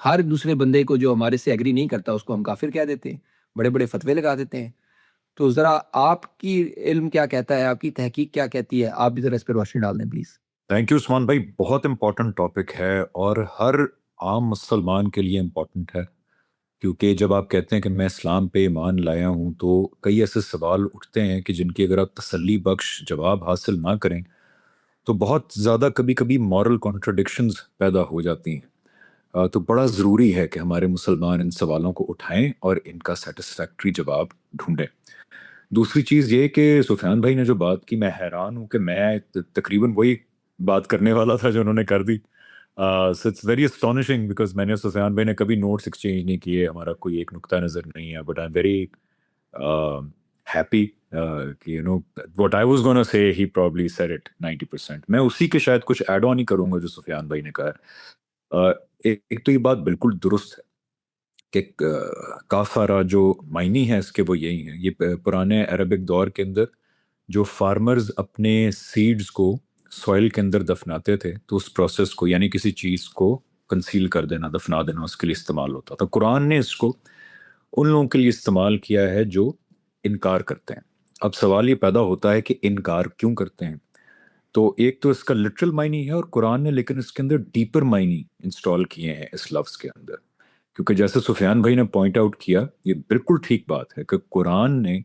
ہر دوسرے بندے کو جو ہمارے سے ایگری نہیں کرتا اس کو ہم کافر کہہ دیتے ہیں، بڑے بڑے فتوے لگا دیتے ہیں. تو ذرا آپ کی علم کیا کہتا ہے، آپ کی تحقیق کیا کہتی ہے، آپ بھی ذرا اس پہ روشنی ڈال دیں پلیز. تھینک یو عثمان بھائی، بہت امپورٹنٹ ٹاپک ہے اور ہر عام مسلمان کے لیے امپورٹنٹ ہے، کیونکہ جب آپ کہتے ہیں کہ میں اسلام پہ ایمان لایا ہوں تو کئی ایسے سوال اٹھتے ہیں کہ جن کی اگر آپ تسلی بخش جواب حاصل نہ کریں تو بہت زیادہ کبھی کبھی مورل کانٹرڈکشنز پیدا ہو جاتی ہیں. تو بڑا ضروری ہے کہ ہمارے مسلمان ان سوالوں کو اٹھائیں اور ان کا سیٹسفیکٹری جواب ڈھونڈیں. دوسری چیز یہ کہ سفیان بھائی نے جو بات کی، میں حیران ہوں کہ میں تقریباً وہی بات کرنے والا تھا جو انہوں نے کر دی. So it's very astonishing because میں نے سفیان بھائی نے کبھی نوٹس ایکسچینج نہیں کیے، ہمارا کوئی ایک نقطہ نظر نہیں ہے، but I am very happy کہ you know what I was gonna say ہی پرابلی سیڈ اٹ 90%. میں اسی کے شاید کچھ ایڈ آن ہی کروں گا جو سفیان بھائی نے کہا ہے. ایک تو یہ بات بالکل درست ہے کہ کافارہ جو معنی ہے اس کے وہ یہی ہیں. یہ پرانے عربک دور کے اندر جو فارمرز اپنے سیڈز کو سوئل کے اندر دفناتے تھے تو اس پروسیس کو، یعنی کسی چیز کو کنسیل کر دینا، دفنا دینا، اس کے لیے استعمال ہوتا تھا. قرآن نے اس کو ان لوگوں کے لیے استعمال کیا ہے جو انکار کرتے ہیں. اب سوال یہ پیدا ہوتا ہے کہ انکار کیوں کرتے ہیں؟ تو ایک تو اس کا لٹرل معنی ہے اور قرآن نے لیکن اس کے اندر ڈیپر معنی انسٹال کیے ہیں اس لفظ کے اندر، کیونکہ جیسے سفیان بھائی نے پوائنٹ آؤٹ کیا، یہ بالکل ٹھیک بات ہے کہ قرآن نے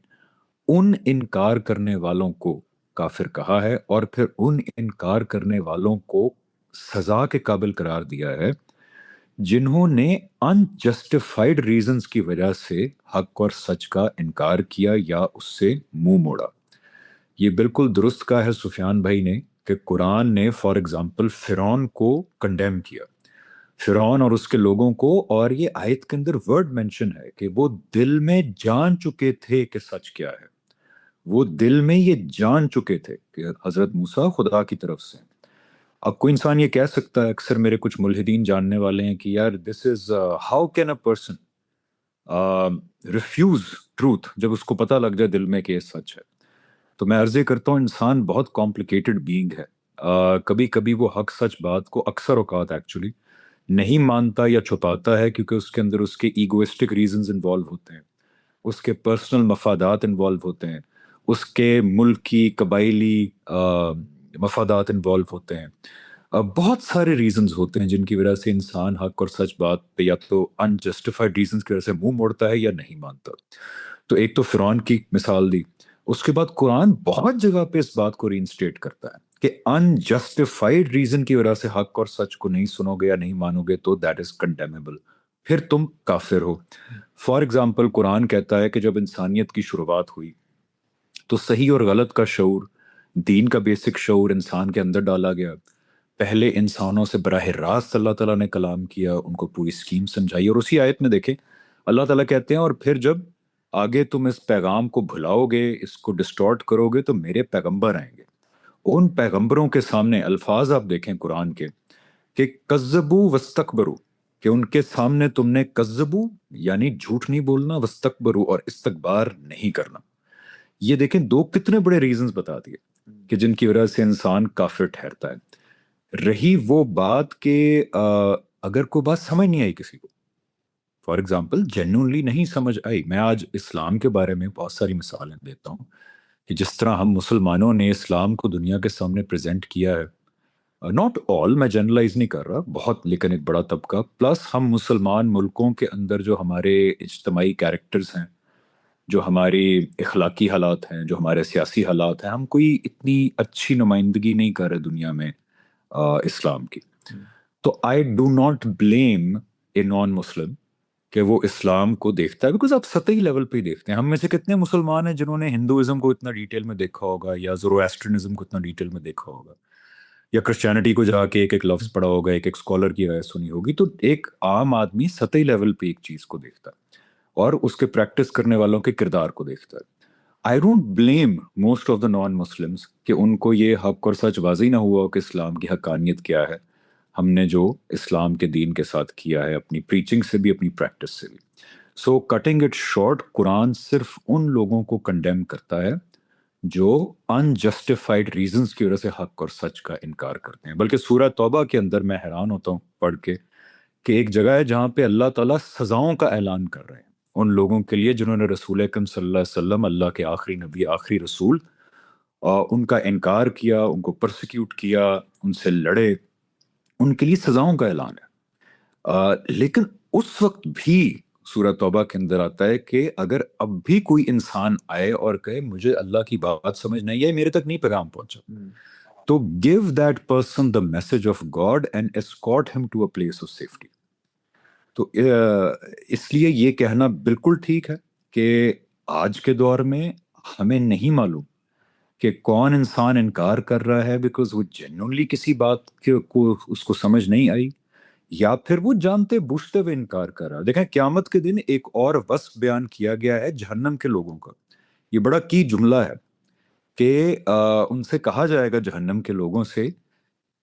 ان انکار کرنے والوں کو کافر کہا ہے اور پھر ان انکار کرنے والوں کو سزا کے قابل قرار دیا ہے جنہوں نے انجسٹیفائڈ ریزنز کی وجہ سے حق اور سچ کا انکار کیا یا اس سے منہ موڑا. یہ بالکل درست کہا ہے سفیان بھائی نے کہ قرآن نے فار ایگزامپل فرعون کو کنڈیم کیا، فرعون اور اس کے لوگوں کو، اور یہ آیت کے اندر ورڈ مینشن ہے کہ وہ دل میں جان چکے تھے کہ سچ کیا ہے. وہ دل میں یہ جان چکے تھے کہ حضرت موسیٰ خدا کی طرف سے. اب کوئی انسان یہ کہہ سکتا ہے، اکثر میرے کچھ ملحدین جاننے والے ہیں کہ یار this is how can a person refuse truth جب اس کو پتہ لگ جائے دل میں کہ یہ سچ ہے. تو میں عرض کرتا ہوں انسان بہت کمپلیکیٹڈ بینگ ہے. کبھی کبھی وہ حق سچ بات کو اکثر اوقات ایکچولی نہیں مانتا یا چھپاتا ہے کیونکہ اس کے اندر اس کے ایگوئسٹک ریزنز انوالو ہوتے ہیں، اس کے پرسنل مفادات انوالو ہوتے ہیں، اس کے ملکی قبائلی مفادات انوالو ہوتے ہیں. بہت سارے ریزنز ہوتے ہیں جن کی وجہ سے انسان حق اور سچ بات پہ یا تو انجسٹیفائڈ ریزنز کی وجہ سے منہ موڑتا ہے یا نہیں مانتا. تو ایک تو فرعون کی مثال دی، اس کے بعد قرآن بہت جگہ پہ اس بات کو رینسٹیٹ کرتا ہے کہ انجسٹیفائڈ ریزن کی وجہ سے حق اور سچ کو نہیں سنو گے یا نہیں مانو گے تو دیٹ از کنڈیمیبل، پھر تم کافر ہو. فار ایگزامپل قرآن کہتا ہے کہ جب انسانیت کی شروعات ہوئی تو صحیح اور غلط کا شعور، دین کا بیسک شعور انسان کے اندر ڈالا گیا. پہلے انسانوں سے براہ راست اللہ تعالیٰ نے کلام کیا، ان کو پوری اسکیم سمجھائی، اور اسی آیت میں دیکھیں اللہ تعالیٰ کہتے ہیں اور پھر جب آگے تم اس پیغام کو بھلاؤ گے، اس کو ڈسٹورٹ کرو گے تو میرے پیغمبر آئیں گے. ان پیغمبروں کے سامنے الفاظ آپ دیکھیں قرآن کے کہ کذبو وستکبرو، کہ ان کے سامنے تم نے کذبو یعنی جھوٹ نہیں بولنا، وستکبرو اور استکبار نہیں کرنا. یہ دیکھیں دو کتنے بڑے ریزنز بتا دیے کہ جن کی وجہ سے انسان کافر ٹھہرتا ہے. رہی وہ بات کہ اگر کوئی بات سمجھ نہیں آئی کسی کو، فار ایگزامپل جینوئنلی نہیں سمجھ آئی، میں آج اسلام کے بارے میں بہت ساری مثالیں دیتا ہوں کہ جس طرح ہم مسلمانوں نے اسلام کو دنیا کے سامنے پریزنٹ کیا ہے. ناٹ آل، میں جنرلائز نہیں کر رہا، بہت لیکن ایک بڑا طبقہ، پلس ہم مسلمان ملکوں کے اندر جو ہمارے اجتماعی کیریکٹرز ہیں، جو ہماری اخلاقی حالات ہیں، جو ہمارے سیاسی حالات ہیں، ہم کوئی اتنی اچھی نمائندگی نہیں کر رہے دنیا میں اسلام کی. تو آئی ڈو ناٹ بلیم اے نان مسلم کہ وہ اسلام کو دیکھتا ہے، بیکاز آپ سطحی لیول پہ ہی دیکھتے ہیں. ہم میں سے کتنے مسلمان ہیں جنہوں نے ہندوازم کو اتنا ڈیٹیل میں دیکھا ہوگا، یا زورواسٹرنزم کو اتنا ڈیٹیل میں دیکھا ہوگا، یا کرسچینٹی کو جا کے ایک ایک لفظ پڑھا ہوگا، ایک ایک اسکالر کی رائے سنی ہوگی. تو ایک عام آدمی سطحی لیول پہ ایک چیز کو دیکھتا ہے اور اس کے پریکٹس کرنے والوں کے کردار کو دیکھتا ہے. I don't blame most of the non Muslims کہ ان کو یہ حق اور سچ واضح نہ ہوا ہو کہ اسلام کی حقانیت کیا ہے. ہم نے جو اسلام کے دین کے ساتھ کیا ہے، اپنی پریچنگ سے بھی، اپنی پریکٹس سے بھی. سو کٹنگ اٹ شارٹ، قرآن صرف ان لوگوں کو کنڈیم کرتا ہے جو انجسٹیفائڈ ریزنز کی وجہ سے حق اور سچ کا انکار کرتے ہیں. بلکہ سورہ توبہ کے اندر میں حیران ہوتا ہوں پڑھ کے کہ ایک جگہ ہے جہاں پہ اللہ تعالیٰ سزاؤں کا اعلان کر رہے ہیں ان لوگوں کے لیے جنہوں نے رسول اکرم صلی اللہ علیہ وسلم، اللہ کے آخری نبی، آخری رسول، ان کا انکار کیا، ان کو پرسیکیوٹ کیا، ان سے لڑے، ان کے لیے سزاؤں کا اعلان ہے۔ لیکن اس وقت بھی سورہ توبہ کے اندر آتا ہے کہ اگر اب بھی کوئی انسان آئے اور کہے مجھے اللہ کی بات سمجھ نہیں آئی، میرے تک نہیں پیغام پہنچا، تو give that person the message of God and escort him to a place of safety۔ تو اس لیے یہ کہنا بالکل ٹھیک ہے کہ آج کے دور میں ہمیں نہیں معلوم کہ کون انسان انکار کر رہا ہے بیکاز وہ جینوئنلی کسی بات کو اس کو سمجھ نہیں آئی، یا پھر وہ جانتے بوجھتے ہوئے انکار کر رہا ہے۔ دیکھیں قیامت کے دن ایک اور وصف بیان کیا گیا ہے جہنم کے لوگوں کا، یہ بڑا کی جملہ ہے کہ ان سے کہا جائے گا جہنم کے لوگوں سے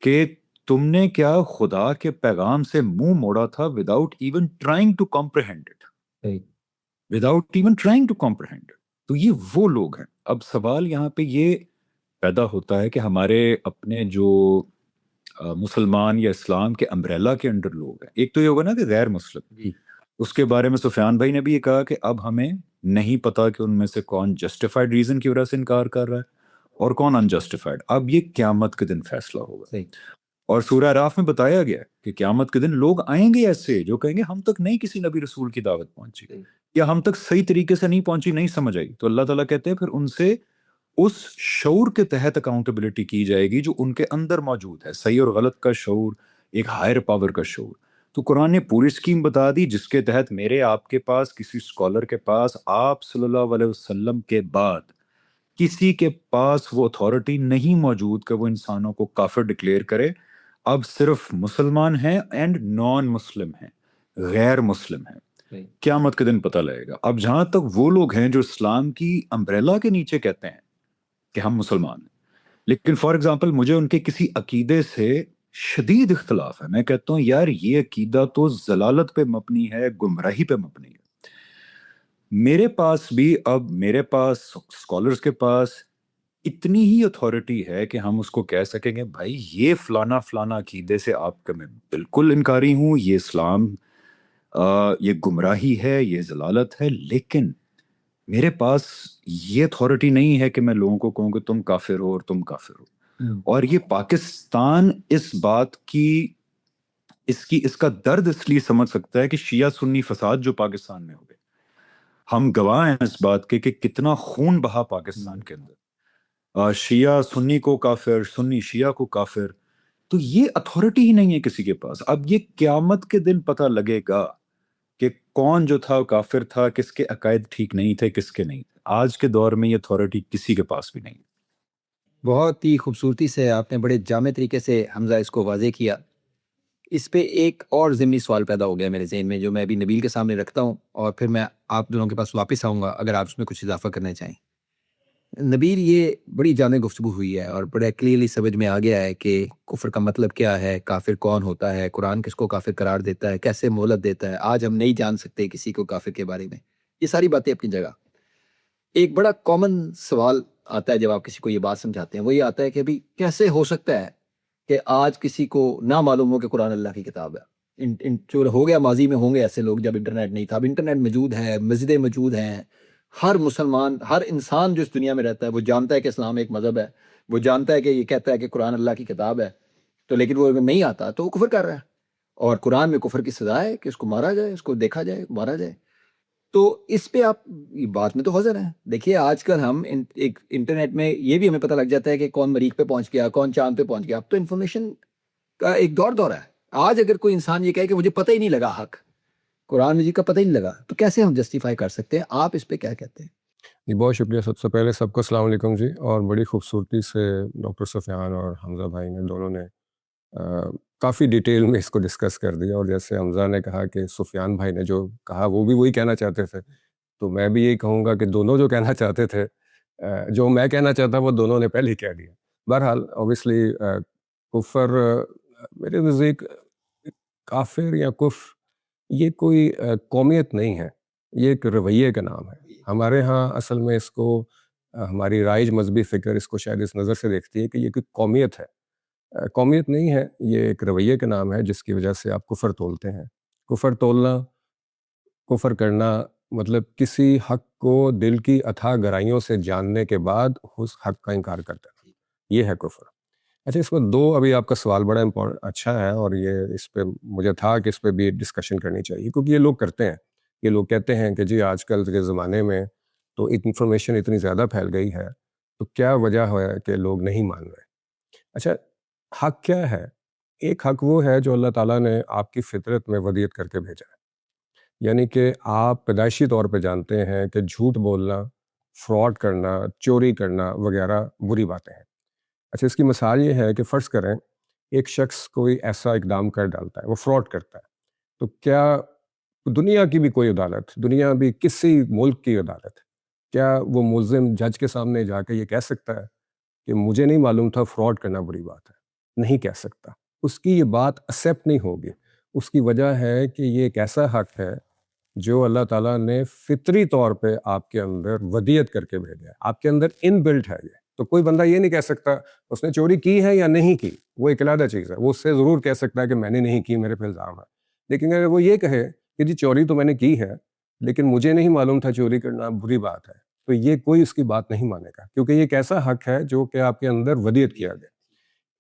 کہ تم نے کیا خدا کے پیغام سے منہ موڑا تھا without even trying to comprehend it، without even trying to comprehend it۔ تو یہ وہ لوگ ہیں۔ اب سوال یہاں پہ یہ پیدا ہوتا ہے کہ ہمارے اپنے جو مسلمان یا اسلام کے امبریلا کے انڈر لوگ ہیں، ایک تو یہ ہوگا نا کہ غیر مسلم، اس کے بارے میں سفیان بھائی نے بھی یہ کہا کہ اب ہمیں نہیں پتا کہ ان میں سے کون جسٹیفائڈ ریزن کی وجہ سے انکار کر رہا ہے اور کون انجسٹیفائڈ۔ اب یہ قیامت کے دن فیصلہ ہوگا، اور سورہ اعراف میں بتایا گیا ہے کہ قیامت کے دن لوگ آئیں گے ایسے جو کہیں گے ہم تک نہیں کسی نبی رسول کی دعوت پہنچی، یا ہم تک صحیح طریقے سے نہیں پہنچی، نہیں سمجھ آئی، تو اللہ تعالیٰ کہتے ہیں پھر ان سے اس شعور کے تحت اکاؤنٹیبلٹی کی جائے گی جو ان کے اندر موجود ہے، صحیح اور غلط کا شعور، ایک ہائر پاور کا شعور۔ تو قرآن نے پوری اسکیم بتا دی جس کے تحت میرے آپ کے پاس، کسی اسکالر کے پاس، آپ صلی اللہ علیہ وسلم کے بعد کسی کے پاس وہ اتھارٹی نہیں موجود کہ وہ انسانوں کو کافر ڈکلیئر کرے۔ اب صرف مسلمان ہیں اینڈ نان مسلم ہیں، غیر مسلم ہیں، قیامت کے دن پتہ لگے گا۔ اب جہاں تک وہ لوگ ہیں جو اسلام کی امبریلا کے نیچے کہتے ہیں کہ ہم مسلمان ہیں، لیکن فار ایگزامپل مجھے ان کے کسی عقیدے سے شدید اختلاف ہے، میں کہتا ہوں یار یہ عقیدہ تو ضلالت پہ مبنی ہے، گمراہی پہ مبنی ہے۔ میرے پاس بھی، اب میرے پاس اسکالرز کے پاس اتنی ہی اتھارٹی ہے کہ ہم اس کو کہہ سکیں گے بھائی یہ فلانا فلانا عقیدے سے آپ کا میں بالکل انکاری ہوں، یہ اسلام یہ گمراہی ہے، یہ ضلالت ہے، لیکن میرے پاس یہ اتھارٹی نہیں ہے کہ میں لوگوں کو کہوں کہ تم کافر ہو اور تم کافر ہو۔ اور یہ پاکستان اس بات کی اس کا درد اس لیے سمجھ سکتا ہے کہ شیعہ سنی فساد جو پاکستان میں ہو گئے، ہم گواہ ہیں اس بات کے کہ کتنا خون بہا پاکستان کے اندر، شیعہ سنی کو کافر، سنی شیعہ کو کافر، تو یہ اتھارٹی ہی نہیں ہے کسی کے پاس۔ اب یہ قیامت کے دن پتہ لگے گا کہ کون جو تھا وہ کافر تھا، کس کے عقائد ٹھیک نہیں تھے، کس کے نہیں تھے۔ آج کے دور میں یہ اتھارٹی کسی کے پاس بھی نہیں ہے۔ بہت ہی خوبصورتی سے آپ نے بڑے جامع طریقے سے حمزہ اس کو واضح کیا۔ اس پہ ایک اور ضمنی سوال پیدا ہو گیا میرے ذہن میں جو میں ابھی نبیل کے سامنے رکھتا ہوں، اور پھر میں آپ دونوں کے پاس واپس آؤں گا اگر آپ اس میں کچھ اضافہ کرنا چاہیں۔ نبیل، یہ بڑی جامع گفتگو ہوئی ہے اور بڑا کلیئرلی سمجھ میں آ گیا ہے کہ کفر کا مطلب کیا ہے، کافر کون ہوتا ہے، قرآن کس کو کافر قرار دیتا ہے، کیسے مہلت دیتا ہے، آج ہم نہیں جان سکتے کسی کو کافر کے بارے میں۔ یہ ساری باتیں اپنی جگہ۔ ایک بڑا کامن سوال آتا ہے جب آپ کسی کو یہ بات سمجھاتے ہیں، وہ یہ آتا ہے کہ ابھی کیسے ہو سکتا ہے کہ آج کسی کو نہ معلوم ہو کہ قرآن اللہ کی کتاب ہے۔ جو ہو گیا ماضی میں ہوں گے ایسے لوگ جب انٹرنیٹ نہیں تھا، اب انٹرنیٹ موجود ہے، مسجدیں موجود ہیں، ہر مسلمان، ہر انسان جو اس دنیا میں رہتا ہے وہ جانتا ہے کہ اسلام ایک مذہب ہے، وہ جانتا ہے کہ یہ کہتا ہے کہ قرآن اللہ کی کتاب ہے، تو لیکن وہ نہیں آتا تو وہ کفر کر رہا ہے، اور قرآن میں کفر کی سزا ہے کہ اس کو مارا جائے، اس کو دیکھا جائے، مارا جائے۔ تو اس پہ آپ بات میں تو حاضر ہیں۔ دیکھیے آج کل ہم ایک انٹرنیٹ میں یہ بھی ہمیں پتہ لگ جاتا ہے کہ کون مریخ پہ پہنچ گیا، کون چاند پہ پہنچ گیا۔ اب تو انفارمیشن کا ایک دور ہے۔ آج اگر کوئی انسان یہ کہے کہ مجھے پتہ ہی نہیں لگا حق، قرآن مجید کا پتہ ہی نہیں لگا، تو کیسے ہم جسٹیفائی کر سکتے ہیں؟ آپ اس پہ کیا کہتے ہیں؟ جی بہت شکریہ۔ سب سے پہلے سب کو السلام علیکم جی، اور بڑی خوبصورتی سے ڈاکٹر سفیان اور حمزہ بھائی نے دونوں نے کافی ڈیٹیل میں اس کو ڈسکس کر دیا، اور جیسے حمزہ نے کہا کہ سفیان بھائی نے جو کہا وہ بھی وہی کہنا چاہتے تھے، تو میں بھی یہی کہوں گا کہ دونوں جو کہنا چاہتے تھے، جو میں کہنا چاہتا وہ دونوں نے پہلے ہی کہہ دیا۔ بہرحال اوبیسلی کفر میرے نزدیک، کافر یا کفر یہ کوئی قومیت نہیں ہے، یہ ایک رویے کا نام ہے۔ ہمارے ہاں اصل میں اس کو ہماری رائج مذہبی فکر اس کو شاید اس نظر سے دیکھتی ہے کہ یہ کوئی قومیت ہے۔ قومیت نہیں ہے، یہ ایک رویے کا نام ہے جس کی وجہ سے آپ کفر تولتے ہیں۔ کفر تولنا، کفر کرنا مطلب کسی حق کو دل کی اتھاہ گہرائیوں سے جاننے کے بعد اس حق کا انکار کر دینا، یہ ہے کفر۔ اچھا، اس میں دو، ابھی آپ کا سوال بڑا اچھا ہے، اور یہ اس پہ مجھے تھا کہ اس پہ بھی ڈسکشن کرنی چاہیے، کیونکہ یہ لوگ کرتے ہیں، یہ لوگ کہتے ہیں کہ جی آج کل کے زمانے میں تو انفارمیشن اتنی زیادہ پھیل گئی ہے، تو کیا وجہ ہے کہ لوگ نہیں مان رہے۔ اچھا، حق کیا ہے؟ ایک حق وہ ہے جو اللہ تعالیٰ نے آپ کی فطرت میں ودیت کر کے بھیجا ہے، یعنی کہ آپ پیدائشی طور پہ جانتے ہیں کہ جھوٹ بولنا، فراڈ کرنا، چوری کرنا وغیرہ بری باتیں ہیں۔ اچھا، اس کی مثال یہ ہے کہ فرض کریں ایک شخص کوئی ایسا اقدام کر ڈالتا ہے، وہ فراڈ کرتا ہے، تو کیا دنیا کی بھی کوئی عدالت، دنیا بھی کسی ملک کی عدالت، کیا وہ ملزم جج کے سامنے جا کے یہ کہہ سکتا ہے کہ مجھے نہیں معلوم تھا فراڈ کرنا بری بات ہے؟ نہیں کہہ سکتا، اس کی یہ بات ایکسیپٹ نہیں ہوگی۔ اس کی وجہ ہے کہ یہ ایک ایسا حق ہے جو اللہ تعالیٰ نے فطری طور پہ آپ کے اندر ودیت کر کے بھیجا ہے، آپ کے اندر ان بلٹ ہے یہ۔ تو کوئی بندہ یہ نہیں کہہ سکتا اس نے چوری کی ہے یا نہیں کی، وہ ایک علیحدہ چیز ہے، وہ اس سے ضرور کہہ سکتا ہے کہ میں نے نہیں کی، میرے پہ الزام ہے، لیکن اگر وہ یہ کہے کہ جی چوری تو میں نے کی ہے لیکن مجھے نہیں معلوم تھا چوری کرنا بری بات ہے، تو یہ کوئی اس کی بات نہیں مانے گا، کیونکہ یہ ایک ایسا حق ہے جو کہ آپ کے اندر ودیت کیا گیا۔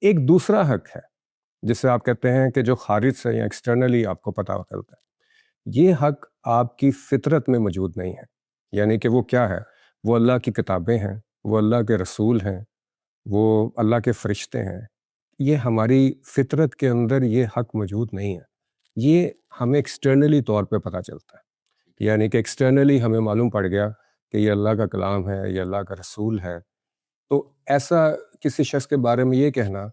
ایک دوسرا حق ہے جسے آپ کہتے ہیں کہ جو خارج سے یا ایکسٹرنلی آپ کو پتہ چلتا ہے، یہ حق آپ کی فطرت میں موجود نہیں ہے، یعنی کہ وہ کیا ہے؟ وہ اللہ کی کتابیں ہیں، وہ اللہ کے رسول ہیں، وہ اللہ کے فرشتے ہیں، یہ ہماری فطرت کے اندر یہ حق موجود نہیں ہے، یہ ہمیں ایکسٹرنلی طور پہ پتہ چلتا ہے، یعنی کہ ایکسٹرنلی ہمیں معلوم پڑ گیا کہ یہ اللہ کا کلام ہے، یہ اللہ کا رسول ہے۔ تو ایسا کسی شخص کے بارے میں یہ کہنا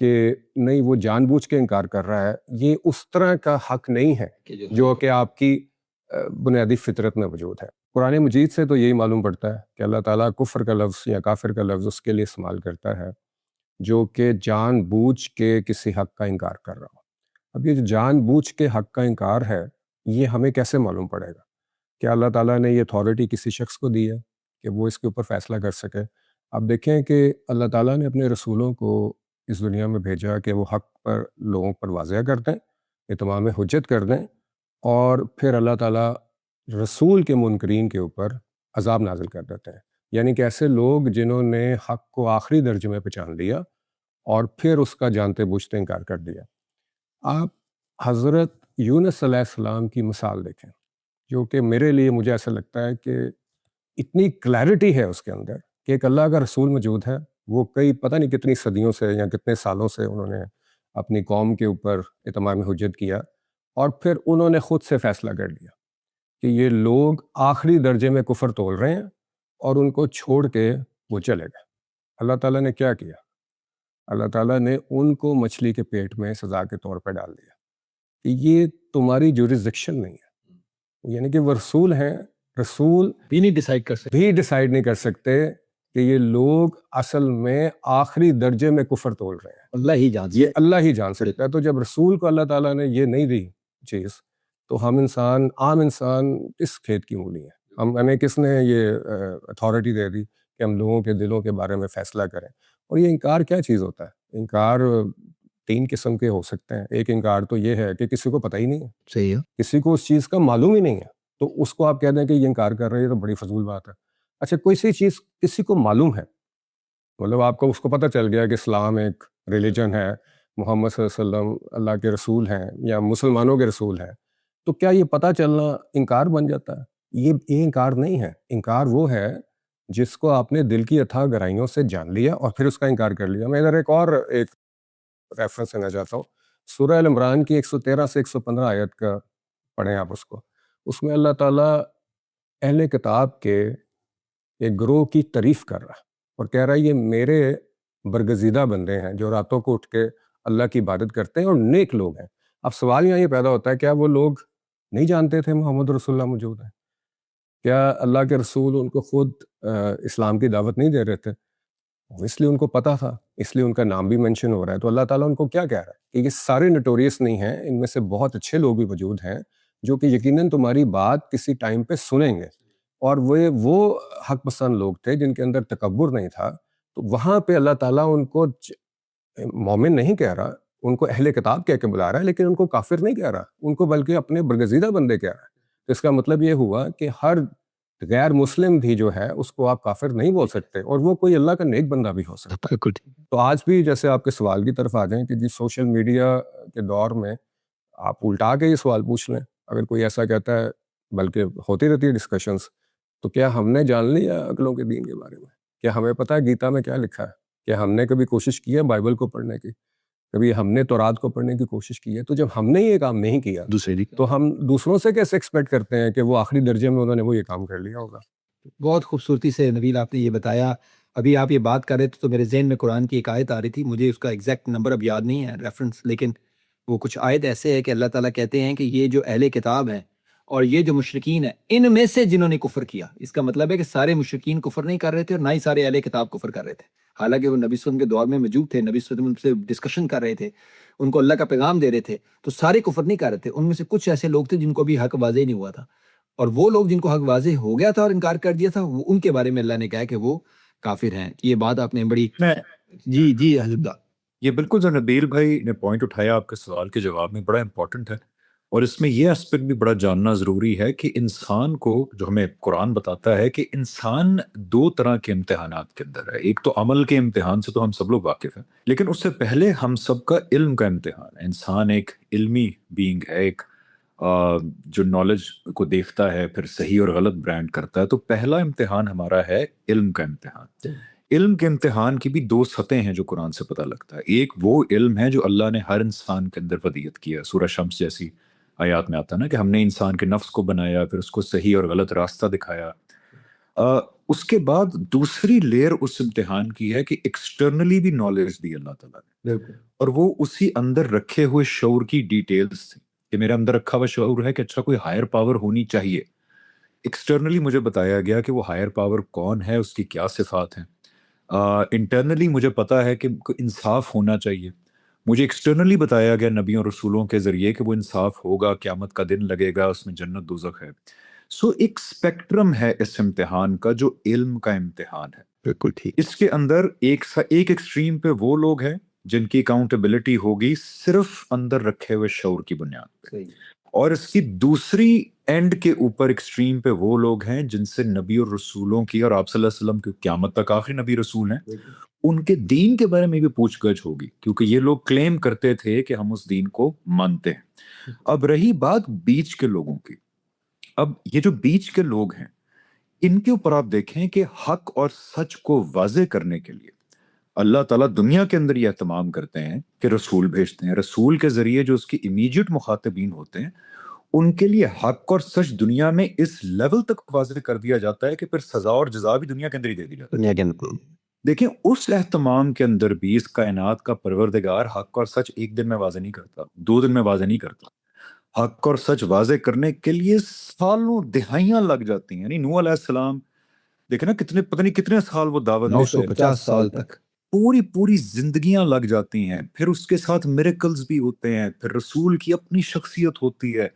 کہ نہیں وہ جان بوجھ کے انکار کر رہا ہے، یہ اس طرح کا حق نہیں ہے جو کہ آپ کی بنیادی فطرت میں موجود ہے۔ قرآن مجید سے تو یہی معلوم پڑتا ہے کہ اللہ تعالیٰ کفر کا لفظ یا کافر کا لفظ اس کے لیے استعمال کرتا ہے جو کہ جان بوجھ کے کسی حق کا انکار کر رہا ہو۔ اب یہ جو جان بوجھ کے حق کا انکار ہے، یہ ہمیں کیسے معلوم پڑے گا؟ کیا اللہ تعالیٰ نے یہ اتھارٹی کسی شخص کو دی ہے کہ وہ اس کے اوپر فیصلہ کر سکے؟ آپ دیکھیں کہ اللہ تعالیٰ نے اپنے رسولوں کو اس دنیا میں بھیجا کہ وہ حق پر لوگوں پر واضح کر دیں، اتمام حجت کر دیں، اور پھر اللہ تعالیٰ رسول کے منکرین کے اوپر عذاب نازل کر دیتے ہیں، یعنی کہ ایسے لوگ جنہوں نے حق کو آخری درجے میں پہچان لیا اور پھر اس کا جانتے بوجھتے انکار کر دیا۔ آپ حضرت یونس علیہ السلام کی مثال دیکھیں، جو کہ میرے لیے مجھے ایسا لگتا ہے کہ اتنی کلیئرٹی ہے اس کے اندر کہ ایک اللہ کا رسول موجود ہے، وہ کئی پتہ نہیں کتنی صدیوں سے یا کتنے سالوں سے انہوں نے اپنی قوم کے اوپر اتمام حجت کیا، اور پھر انہوں نے خود سے فیصلہ کر لیا کہ یہ لوگ آخری درجے میں کفر تول رہے ہیں، اور ان کو چھوڑ کے وہ چلے گئے۔ اللہ تعالیٰ نے کیا کیا؟ اللہ تعالیٰ نے ان کو مچھلی کے پیٹ میں سزا کے طور پہ ڈال دیا کہ یہ تمہاری جورسڈکشن نہیں ہے، یعنی کہ وہ رسول ہیں، رسول بھی نہیں ڈیسائیڈ نہیں کر سکتے کہ یہ لوگ اصل میں آخری درجے میں کفر تول رہے ہیں، اللہ ہی جان سکتا ہے۔ تو جب رسول کو اللہ تعالیٰ نے یہ نہیں دی چیز، تو ہم انسان، عام انسان کس کھیت کی مولی ہیں؟ ہمیں کس نے یہ اتھارٹی دے دی کہ ہم لوگوں کے دلوں کے بارے میں فیصلہ کریں؟ اور یہ انکار کیا چیز ہوتا ہے؟ انکار تین قسم کے ہو سکتے ہیں۔ ایک انکار تو یہ ہے کہ کسی کو پتہ ہی نہیں ہے، صحیح ہے، کسی کو اس چیز کا معلوم ہی نہیں ہے، تو اس کو آپ کہہ دیں کہ یہ انکار کر رہے ہیں، تو بڑی فضول بات ہے۔ اچھا، کوئی سی چیز کسی کو معلوم ہے، مطلب آپ کو اس کو پتہ چل گیا کہ اسلام ایک ریلیجن ہے، محمد صلی اللہ علیہ وسلم اللہ کے رسول ہیں یا مسلمانوں کے رسول ہیں، تو کیا یہ پتہ چلنا انکار بن جاتا ہے؟ یہ انکار نہیں ہے۔ انکار وہ ہے جس کو آپ نے دل کی اتھاہ گہرائیوں سے جان لیا اور پھر اس کا انکار کر لیا۔ میں ادھر ایک ریفرنس دینا چاہتا ہوں، سورہ ال عمران کی 113 سے 115 آیت کا پڑھیں آپ اس کو۔ اس میں اللہ تعالیٰ اہل کتاب کے ایک گروہ کی تعریف کر رہا ہے اور کہہ رہا ہے یہ میرے برگزیدہ بندے ہیں جو راتوں کو اٹھ کے اللہ کی عبادت کرتے ہیں اور نیک لوگ ہیں۔ اب سوال یہاں یہ پیدا ہوتا ہے، کیا وہ لوگ نہیں جانتے تھے محمد رسول اللہ موجود ہیں؟ کیا اللہ کے رسول ان کو خود اسلام کی دعوت نہیں دے رہے تھے؟ اس لیے ان کو پتہ تھا، اس لیے ان کا نام بھی منشن ہو رہا ہے۔ تو اللہ تعالیٰ ان کو کیا کہہ رہا ہے کہ یہ سارے نوٹوریس نہیں ہیں، ان میں سے بہت اچھے لوگ بھی موجود ہیں جو کہ یقیناً تمہاری بات کسی ٹائم پہ سنیں گے، اور وہ حق پسند لوگ تھے جن کے اندر تکبر نہیں تھا۔ تو وہاں پہ اللہ تعالیٰ ان کو مومن نہیں کہہ رہا، ان کو اہل کتاب کہہ کے بلا رہا ہے لیکن ان کو کافر نہیں کہہ رہا، ان کو بلکہ اپنے برگزیدہ بندے کہہ رہا ہے. تو اس کا مطلب یہ ہوا کہ ہر غیر مسلم بھی جو ہے اس کو آپ کافر نہیں بول سکتے، اور وہ کوئی اللہ کا نیک بندہ بھی ہو سکتا ہے. بالکل ٹھیک. تو آج بھی جیسے آپ کے سوال کی طرف آ جائیں کہ جی سوشل میڈیا کے دور میں آپ الٹا کے یہ سوال پوچھ لیں، اگر کوئی ایسا کہتا ہے، بلکہ ہوتی رہتی ہے ڈسکشنز، تو کیا ہم نے جان لیا اگلوں کے دین کے بارے میں؟ کیا ہمیں پتہ ہے گیتا میں کیا لکھا ہے؟ کیا ہم نے کبھی کوشش کی ہے بائبل کو پڑھنے کی؟ کبھی ہم نے تورات کو پڑھنے کی کوشش کی ہے؟ تو جب ہم نے یہ کام نہیں کیا دوسرے تو ہم دوسروں سے کیسے ایکسپیکٹ کرتے ہیں کہ وہ آخری درجے میں انہوں نے وہ یہ کام کر لیا ہوگا؟ بہت خوبصورتی سے نبیل آپ نے یہ بتایا. ابھی آپ یہ بات کر رہے تھے تو میرے ذہن میں قرآن کی ایک آیت آ رہی تھی، مجھے اس کا ایگزیکٹ نمبر اب یاد نہیں ہے ریفرنس، لیکن وہ کچھ آیت ایسے ہے کہ اللہ تعالیٰ کہتے ہیں کہ یہ جو اہل کتاب ہیں اور یہ جو مشرکین ہیں ان میں سے جنہوں نے کفر کیا، اس کا مطلب ہے کہ سارے مشرکین کفر نہیں کر رہے تھے اور نہ ہی سارے اہل کتاب کفر کر رہے تھے، حالانکہ وہ نبی صلی اللہ علیہ وسلم کے دور میں موجود تھے، نبی صلی اللہ علیہ وسلم سے ڈسکشن کر رہے تھے، ان کو اللہ کا پیغام دے رہے تھے، تو سارے کفر نہیں کر رہے تھے. ان میں سے کچھ ایسے لوگ تھے جن کو بھی حق واضح نہیں ہوا تھا، اور وہ لوگ جن کو حق واضح ہو گیا تھا اور انکار کر دیا تھا، وہ ان کے بارے میں اللہ نے کہا کہ وہ کافر ہیں. یہ بات آپ نے بڑی میں جی حضرت اللہ. یہ بالکل جو نبیل بھائی نے پوائنٹ اٹھایا آپ کے سوال کے جواب میں بڑا امپورٹنٹ ہے، اور اس میں یہ اسپیکٹ بھی بڑا جاننا ضروری ہے کہ انسان کو، جو ہمیں قرآن بتاتا ہے کہ انسان دو طرح کے امتحانات کے اندر ہے. ایک تو عمل کے امتحان سے تو ہم سب لوگ واقف ہیں، لیکن اس سے پہلے ہم سب کا علم کا امتحان ہے. انسان ایک علمی بینگ ہے، ایک جو نالج کو دیکھتا ہے پھر صحیح اور غلط برانڈ کرتا ہے. تو پہلا امتحان ہمارا ہے علم کا امتحان. علم کے امتحان کی بھی دو سطح ہیں جو قرآن سے پتہ لگتا ہے. ایک وہ علم ہے جو اللہ نے ہر انسان کے اندر ودیت کیا ہے، سورہ شمس جیسی آیات میں آتا ہے نا کہ ہم نے انسان کے نفس کو بنایا، پھر اس کو صحیح اور غلط راستہ دکھایا. اس کے بعد دوسری لیئر اس امتحان کی ہے کہ ایکسٹرنلی بھی نالج دی اللہ تعالیٰ نے، اور وہ اسی اندر رکھے ہوئے شعور کی ڈیٹیلز تھی کہ میرے اندر رکھا ہوا شعور ہے کہ اچھا کوئی ہائر پاور ہونی چاہیے. ایکسٹرنلی مجھے بتایا گیا کہ وہ ہائر پاور کون ہے، اس کی کیا صفات ہیں. انٹرنلی مجھے پتا ہے کہ انصاف ہونا چاہیے. مجھے ایکسٹرنلی بتایا گیا نبیوں اور رسولوں کے ذریعے کہ وہ انصاف ہوگا، قیامت کا دن لگے گا، اس میں جنت دوزخ ہے. سو ایک اسپیکٹرم ہے اس امتحان کا جو علم کا امتحان ہے. بالکل ٹھیک. اس کے اندر ایک ایکسٹریم پہ وہ لوگ ہیں جن کی اکاؤنٹیبلٹی ہوگی صرف اندر رکھے ہوئے شعور کی بنیاد پہ، اور اس کی دوسری اینڈ کے اوپر ایکسٹریم پہ وہ لوگ ہیں جن سے نبی اور رسولوں کی، اور آپ صلی اللہ علیہ وسلم کی قیامت تک آخری نبی رسول ہیں، ان کے دین کے بارے میں بھی پوچھ گچھ ہوگی، کیونکہ یہ لوگ کلیم کرتے تھے کہ ہم اس دین کو مانتے ہیں. اب رہی بات بیچ کے لوگوں کی. اب یہ جو بیچ کے لوگ ہیں ان کے اوپر آپ دیکھیں کہ حق اور سچ کو واضح کرنے کے لیے اللہ تعالیٰ دنیا کے اندر یہ اہتمام کرتے ہیں کہ رسول بھیجتے ہیں. رسول کے ذریعے جو اس کی امیجیٹ مخاطبین ہوتے ہیں ان کے لیے حق اور سچ دنیا میں اس لیول تک واضح کر دیا جاتا ہے کہ پھر سزا اور جزا بھی دنیا کے اندر ہی دے دی جاتی ہے. دنیا کے اندر دیکھیں اس اہتمام کے اندر بھی اس کائنات کا پروردگار حق اور سچ ایک دن میں واضح نہیں کرتا، 2 دن میں واضح نہیں کرتا. حق اور سچ واضح کرنے کے لیے سالوں دہائیاں لگ جاتی ہیں. یعنی نوح علیہ السلام دیکھیں نا کتنے پتہ نہیں کتنے سال وہ دعوت دیتے ہیں، 950 سال تک پوری زندگیاں لگ جاتی ہیں. پھر اس کے ساتھ میریکلز بھی ہوتے ہیں، پھر رسول کی اپنی شخصیت ہوتی ہے،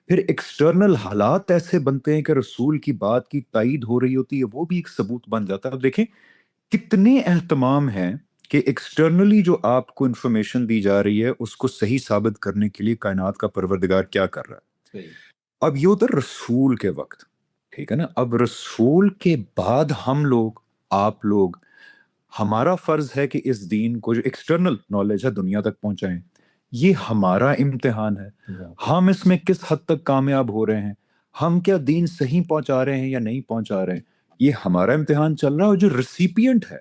پھر ایکسٹرنل حالات ایسے بنتے ہیں کہ رسول کی بات کی تائید ہو رہی ہوتی ہے، وہ بھی ایک ثبوت بن جاتا ہے. اب دیکھیں کتنے اہتمام ہیں کہ ایکسٹرنلی جو آپ کو انفارمیشن دی جا رہی ہے اس کو صحیح ثابت کرنے کے لیے کائنات کا پروردگار کیا کر رہا ہے. اب یہ ہوتا ہے رسول کے وقت، ٹھیک ہے نا. اب رسول کے بعد ہم لوگ، آپ لوگ، ہمارا فرض ہے کہ اس دین کو جو ایکسٹرنل نالج ہے دنیا تک پہنچائیں. یہ ہمارا امتحان ہے. ہم اس میں کس حد تک کامیاب ہو رہے ہیں، ہم کیا دین صحیح پہنچا رہے ہیں یا نہیں پہنچا رہے ہیں، یہ ہمارا امتحان چل رہا ہے. اور جو ریسیپینٹ ہے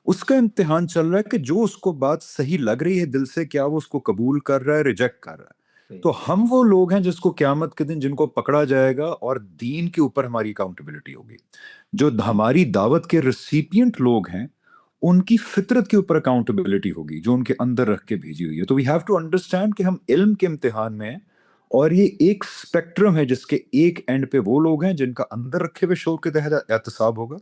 اس کا امتحان چل رہا ہے کہ جو اس کو بات صحیح لگ رہی ہے دل سے، کیا وہ اس کو قبول کر رہا ہے، ریجیکٹ کر رہا ہے. تو ہم وہ لوگ ہیں جس کو قیامت کے دن جن کو پکڑا جائے گا اور دین کے اوپر ہماری اکاؤنٹیبلٹی ہوگی. جو ہماری دعوت کے ریسیپینٹ لوگ ہیں ان کی فطرت کے اوپر اکاؤنٹیبلٹی ہوگی جو ان کے اندر رکھ کے بھیجی ہوئی ہے. تو وی ہیو ٹو انڈرسٹینڈ کہ ہم علم کے امتحان میں ہیں، اور یہ ایک اسپیکٹرم ہے جس کے ایک اینڈ پہ وہ لوگ ہیں جن کا اندر رکھے ہوئے شعور کے تحت احتساب ہوگا،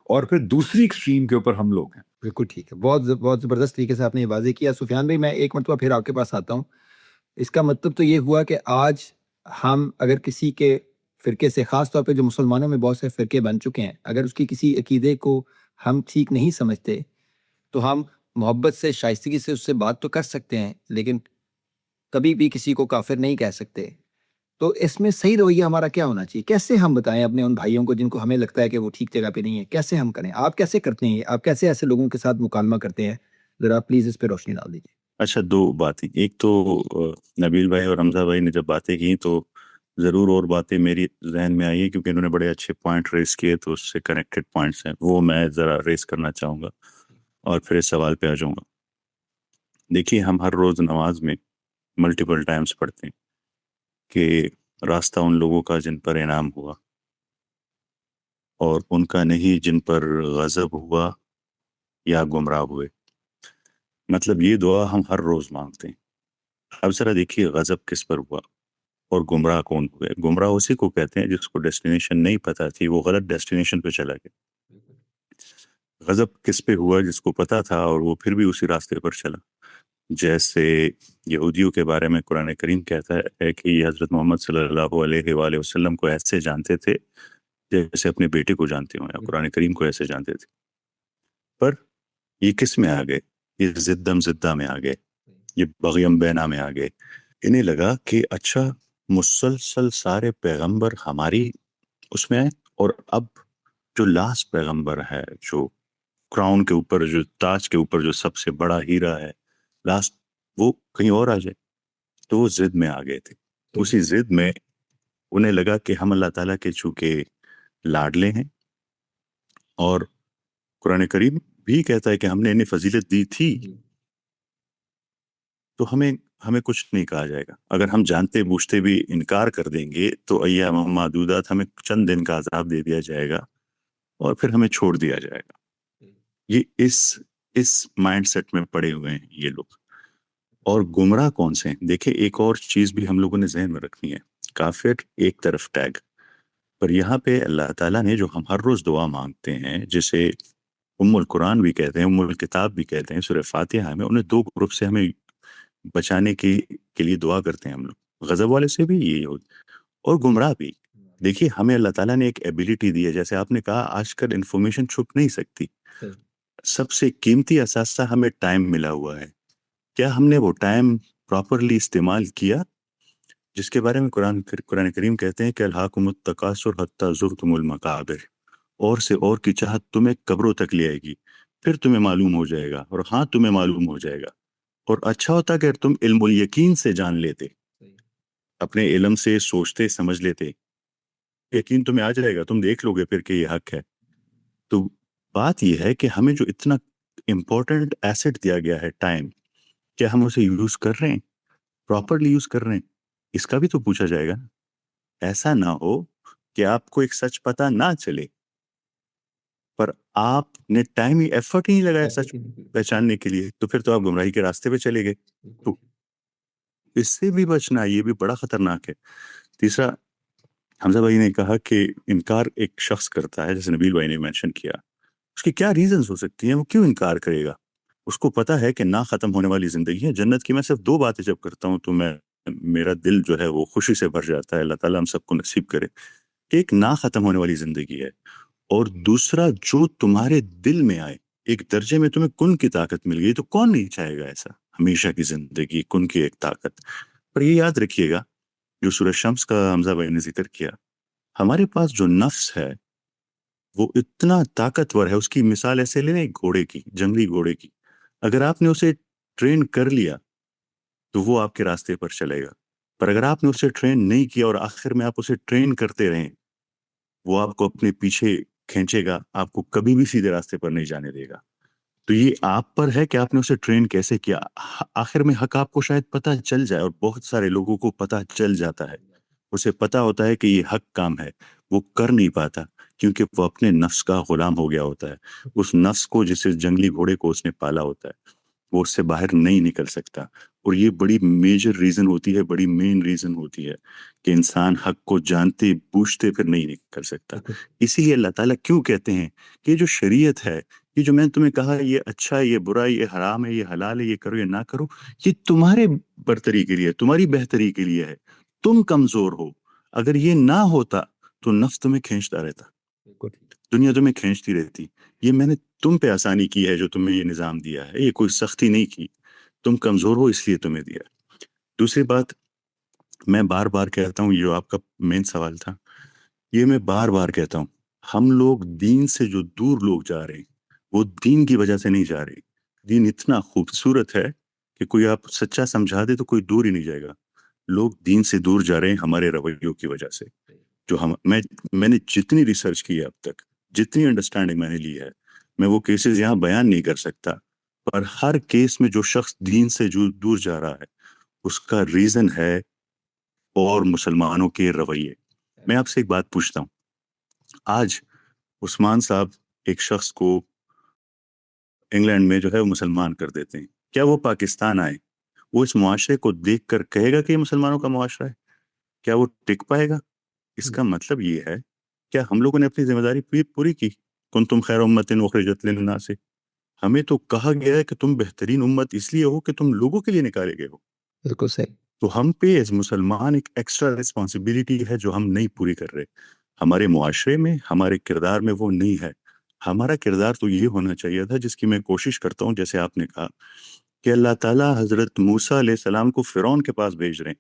اور پھر دوسری ایکسٹریم کے اوپر ہم لوگ ہیں. بالکل ٹھیک ہے. بہت زبردست طریقے سے آپ نے یہ واضح کیا. سفیان بھائی میں ایک مرتبہ پھر آپ کے پاس آتا ہوں. اس کا مطلب تو یہ ہوا کہ آج ہم اگر کسی کے فرقے سے، خاص طور پہ جو مسلمانوں میں بہت سے فرقے بن چکے ہیں، اگر اس کی کسی عقیدے کو ہم ٹھیک نہیں سمجھتے تو ہم محبت سے شائستگی سے اس سے بات تو کر سکتے ہیں لیکن کبھی بھی کسی کو کافر نہیں کہہ سکتے. تو اس میں صحیح رویہ ہمارا کیا ہونا چاہیے؟ کیسے ہم بتائیں اپنے ان بھائیوں کو جن کو ہمیں لگتا ہے کہ وہ ٹھیک جگہ پہ نہیں ہے، کیسے ہم کریں؟ آپ کیسے کرتے ہیں؟ آپ کیسے ایسے لوگوں کے ساتھ مکالمہ کرتے ہیں؟ ذرا پلیز اس پہ روشنی ڈال دیجیے. اچھا، دو باتیں. ایک تو نبیل بھائی اور حمزہ بھائی نے جب باتیں کی تو ضرور اور باتیں میری ذہن میں آئی ہیں، کیونکہ انہوں نے بڑے اچھے پوائنٹ ریز کیے، تو اس سے کنیکٹڈ پوائنٹس ہیں، وہ میں ذرا ریز کرنا چاہوں گا اور پھر اس سوال پہ آ جاؤں گا. دیکھیے، ہم ہر روز نماز میں ملٹیپل ٹائمز پڑھتے ہیں کہ راستہ ان لوگوں کا جن پر انعام ہوا اور ان کا نہیں جن پر غضب ہوا یا گمراہ ہوئے. مطلب یہ دعا ہم ہر روز مانگتے ہیں. اب ذرا دیکھیے غضب کس پر ہوا اور گمراہ کون ہوئے. گمراہ اسی کو کہتے ہیں جس کو ڈیسٹینیشن نہیں پتہ تھی، وہ غلط ڈیسٹینیشن پہ چلا گیا. غضب کس پہ ہوا؟ جس کو پتہ تھا اور وہ پھر بھی اسی راستے پر چلا. جیسے یہودیوں کے بارے میں قرآن کریم کہتا ہے کہ یہ حضرت محمد صلی اللہ علیہ وآلہ وسلم کو ایسے جانتے تھے جیسے اپنے بیٹے کو جانتے ہوں، یا قرآن کریم کو ایسے جانتے تھے. پر یہ کس میں آ گئے؟ یہ زدم زدہ میں آ گئے، یہ بغیم بینا میں آ گئے. انہیں لگا کہ اچھا مسلسل سارے پیغمبر ہماری اس میں آئے، اور اب جو لاسٹ پیغمبر ہے، جو کراؤن کے اوپر، جو تاج کے اوپر جو سب سے بڑا ہیرا ہے لاسٹ، وہ کہیں اور آ جائے. تو وہ ضد میں آ گئے تھے. اسی ضد میں انہیں لگا کہ ہم اللہ تعالیٰ کے چونکہ لاڈلے ہیں، اور قرآن کریم بھی کہتا ہے کہ ہم نے انہیں فضیلت دی تھی، تو ہمیں کچھ نہیں کہا جائے گا. اگر ہم جانتے بوجھتے بھی انکار کر دیں گے تو ایام معدودات، ہمیں چند دن کا عذاب دے دیا جائے گا اور پھر ہمیں چھوڑ دیا جائے گا. یہ اس مائنڈ سیٹ میں پڑے ہوئے ہیں یہ لوگ. اور گمراہ کون سے ہیں؟ دیکھیں، ایک اور چیز بھی ہم لوگوں نے ذہن میں رکھنی ہے. کافر ایک طرف ٹیگ، پر یہاں پہ اللہ تعالیٰ نے جو ہم ہر روز دعا مانگتے ہیں، جسے ام القرآن بھی کہتے ہیں، ام الکتاب بھی کہتے ہیں، سورہ فاتحہ میں، انہیں دو گروپ سے ہمیں بچانے کے لیے دعا کرتے ہیں ہم لوگ. غضب والے سے بھی یہ اور گمراہ بھی. دیکھیے، ہمیں اللہ تعالیٰ نے ایک ایبیلٹی دی ہے، جیسے آپ نے کہا آج کل انفارمیشن چھپ نہیں سکتی. سب سے قیمتی اثاثہ ہمیں ٹائم ملا ہوا ہے. کیا ہم نے وہ ٹائم پراپرلی استعمال کیا؟ جس کے بارے میں قرآن کریم کہتے ہیں کہ الہاکم التکاثر حتی زرتم المقابر، اور سے اور کی چاہت تمہیں قبروں تک لے آئے گی، پھر تمہیں معلوم ہو جائے گا. اور ہاں، تمہیں معلوم ہو جائے گا. اور اچھا ہوتا کہ تم علم الیقین سے جان لیتے، اپنے علم سے سوچتے سمجھ لیتے، یقین تمہیں آ جائے گا، تم دیکھ لو گے پھر کہ یہ حق ہے. تو بات یہ ہے کہ ہمیں جو اتنا امپورٹنٹ ایسٹ دیا گیا ہے ٹائم، کیا ہم اسے یوز کر رہے ہیں؟ پراپرلی یوز کر رہے ہیں؟ اس کا بھی تو پوچھا جائے گا. ایسا نہ ہو کہ آپ کو ایک سچ پتہ نہ چلے، پر آپ نے ٹائم ہی ایفرٹ ہی نہیں لگایا سچ پہچاننے کے لیے، تو پھر تو آپ گمراہی کے راستے پہ چلے گئے. تو اس سے بھی بچنا، یہ بھی بڑا خطرناک ہے. تیسرا، حمزہ بھائی نے کہا کہ انکار ایک شخص کرتا ہے، جیسے نبیل بھائی نے مینشن کیا، اس کی کیا ریزنز ہو سکتی ہیں؟ وہ کیوں انکار کرے گا؟ اس کو پتا ہے کہ نہ ختم ہونے والی زندگی ہے. جنت کی میں صرف دو باتیں جب کرتا ہوں تو میرا دل جو ہے وہ خوشی سے بھر جاتا ہے. اللہ تعالیٰ ہم سب کو نصیب کرے کہ ایک نہ ختم ہونے والی زندگی ہے، اور دوسرا جو تمہارے دل میں آئے. ایک درجے میں تمہیں کن کی طاقت مل گئی، تو کون نہیں چاہے گا ایسا ہمیشہ کی زندگی، کن کی ایک طاقت. پر یہ یاد رکھیے گا، جو سورہ شمس کا حمزہ بھائی نے ذکر کیا، ہمارے پاس جو نفس ہے وہ اتنا طاقتور ہے. اس کی مثال ایسے لیں، گھوڑے کی، جنگلی گھوڑے کی. اگر آپ نے اسے ٹرین کر لیا تو وہ آپ کے راستے پر چلے گا، پر اگر آپ نے اسے ٹرین نہیں کیا اور آخر میں آپ اسے ٹرین کرتے رہیں، وہ آپ کو اپنے پیچھے کھینچے گا، آپ کو کبھی بھی سیدھے راستے پر نہیں جانے دے گا. تو یہ آپ پر ہے کہ آپ نے اسے ٹرین کیسے کیا. آخر میں حق آپ کو شاید پتہ چل جائے، اور بہت سارے لوگوں کو پتہ چل جاتا ہے، اسے پتہ ہوتا ہے کہ یہ حق کام ہے، وہ کر نہیں پاتا کیونکہ وہ اپنے نفس کا غلام ہو گیا ہوتا ہے. اس نفس کو، جسے جنگلی گھوڑے کو اس نے پالا ہوتا ہے، وہ اس سے باہر نہیں نکل سکتا. اور یہ بڑی میجر ریزن ہوتی ہے، بڑی مین ریزن ہوتی ہے کہ انسان حق کو جانتے بوجھتے پھر نہیں نکل سکتا. اسی لیے اللہ تعالیٰ کیوں کہتے ہیں کہ یہ جو شریعت ہے، یہ جو میں نے تمہیں کہا یہ اچھا ہے، یہ برا ہے، یہ حرام ہے، یہ حلال ہے، یہ کرو یا نہ کرو، یہ تمہارے برتری کے لیے، تمہاری بہتری کے لیے ہے. تم کمزور ہو. اگر یہ نہ ہوتا تو نفس تمہیں کھینچتا رہتا، دنیا تمہیں کھینچتی رہتی. یہ میں نے تم پہ آسانی کی ہے جو تمہیں یہ نظام دیا ہے، یہ کوئی سختی نہیں کی، تم کمزور ہو اس لیے تمہیں دیا۔ دوسری بات میں بار بار کہتا ہوں، یہ جو آپ کا مین سوال تھا، یہ میں بار بار کہتا ہوں، ہم لوگ دین سے جو دور لوگ جا رہے ہیں وہ دین کی وجہ سے نہیں جا رہے۔ دین اتنا خوبصورت ہے کہ کوئی آپ سچا سمجھا دے تو کوئی دور ہی نہیں جائے گا۔ لوگ دین سے دور جا رہے ہیں ہمارے رویوں کی وجہ سے، جو میں نے جتنی ریسرچ کی ہے اب تک، جتنی انڈرسٹینڈنگ میں نے لی ہے، میں وہ کیسز یہاں بیان نہیں کر سکتا، پر ہر کیس میں جو شخص دین سے جو دور جا رہا ہے اس کا ریزن ہے اور مسلمانوں کے رویے۔ میں آپ سے ایک بات پوچھتا ہوں، آج عثمان صاحب ایک شخص کو انگلینڈ میں جو ہے وہ مسلمان کر دیتے ہیں، کیا وہ پاکستان آئے، وہ اس معاشرے کو دیکھ کر کہے گا کہ یہ مسلمانوں کا معاشرہ ہے؟ کیا وہ ٹک پائے گا؟ اس کا مطلب یہ ہے، کیا ہم لوگوں نے اپنی ذمہ داری پوری کی؟ کنتم خیر امت اخرجت للناس، ہمیں تو کہا گیا ہے کہ تم بہترین امت اس لیے ہو کہ تم لوگوں کے لیے نکالے گئے ہو۔ بالکل صحیح۔ تو ہم پہ ایز مسلمان ایک ایکسٹرا رسپانسبلٹی ہے جو ہم نہیں پوری کر رہے، ہمارے معاشرے میں، ہمارے کردار میں وہ نہیں ہے۔ ہمارا کردار تو یہ ہونا چاہیے تھا جس کی میں کوشش کرتا ہوں، جیسے آپ نے کہا کہ اللہ تعالیٰ حضرت موسیٰ علیہ السلام کو فرعون کے پاس بھیج رہے ہیں،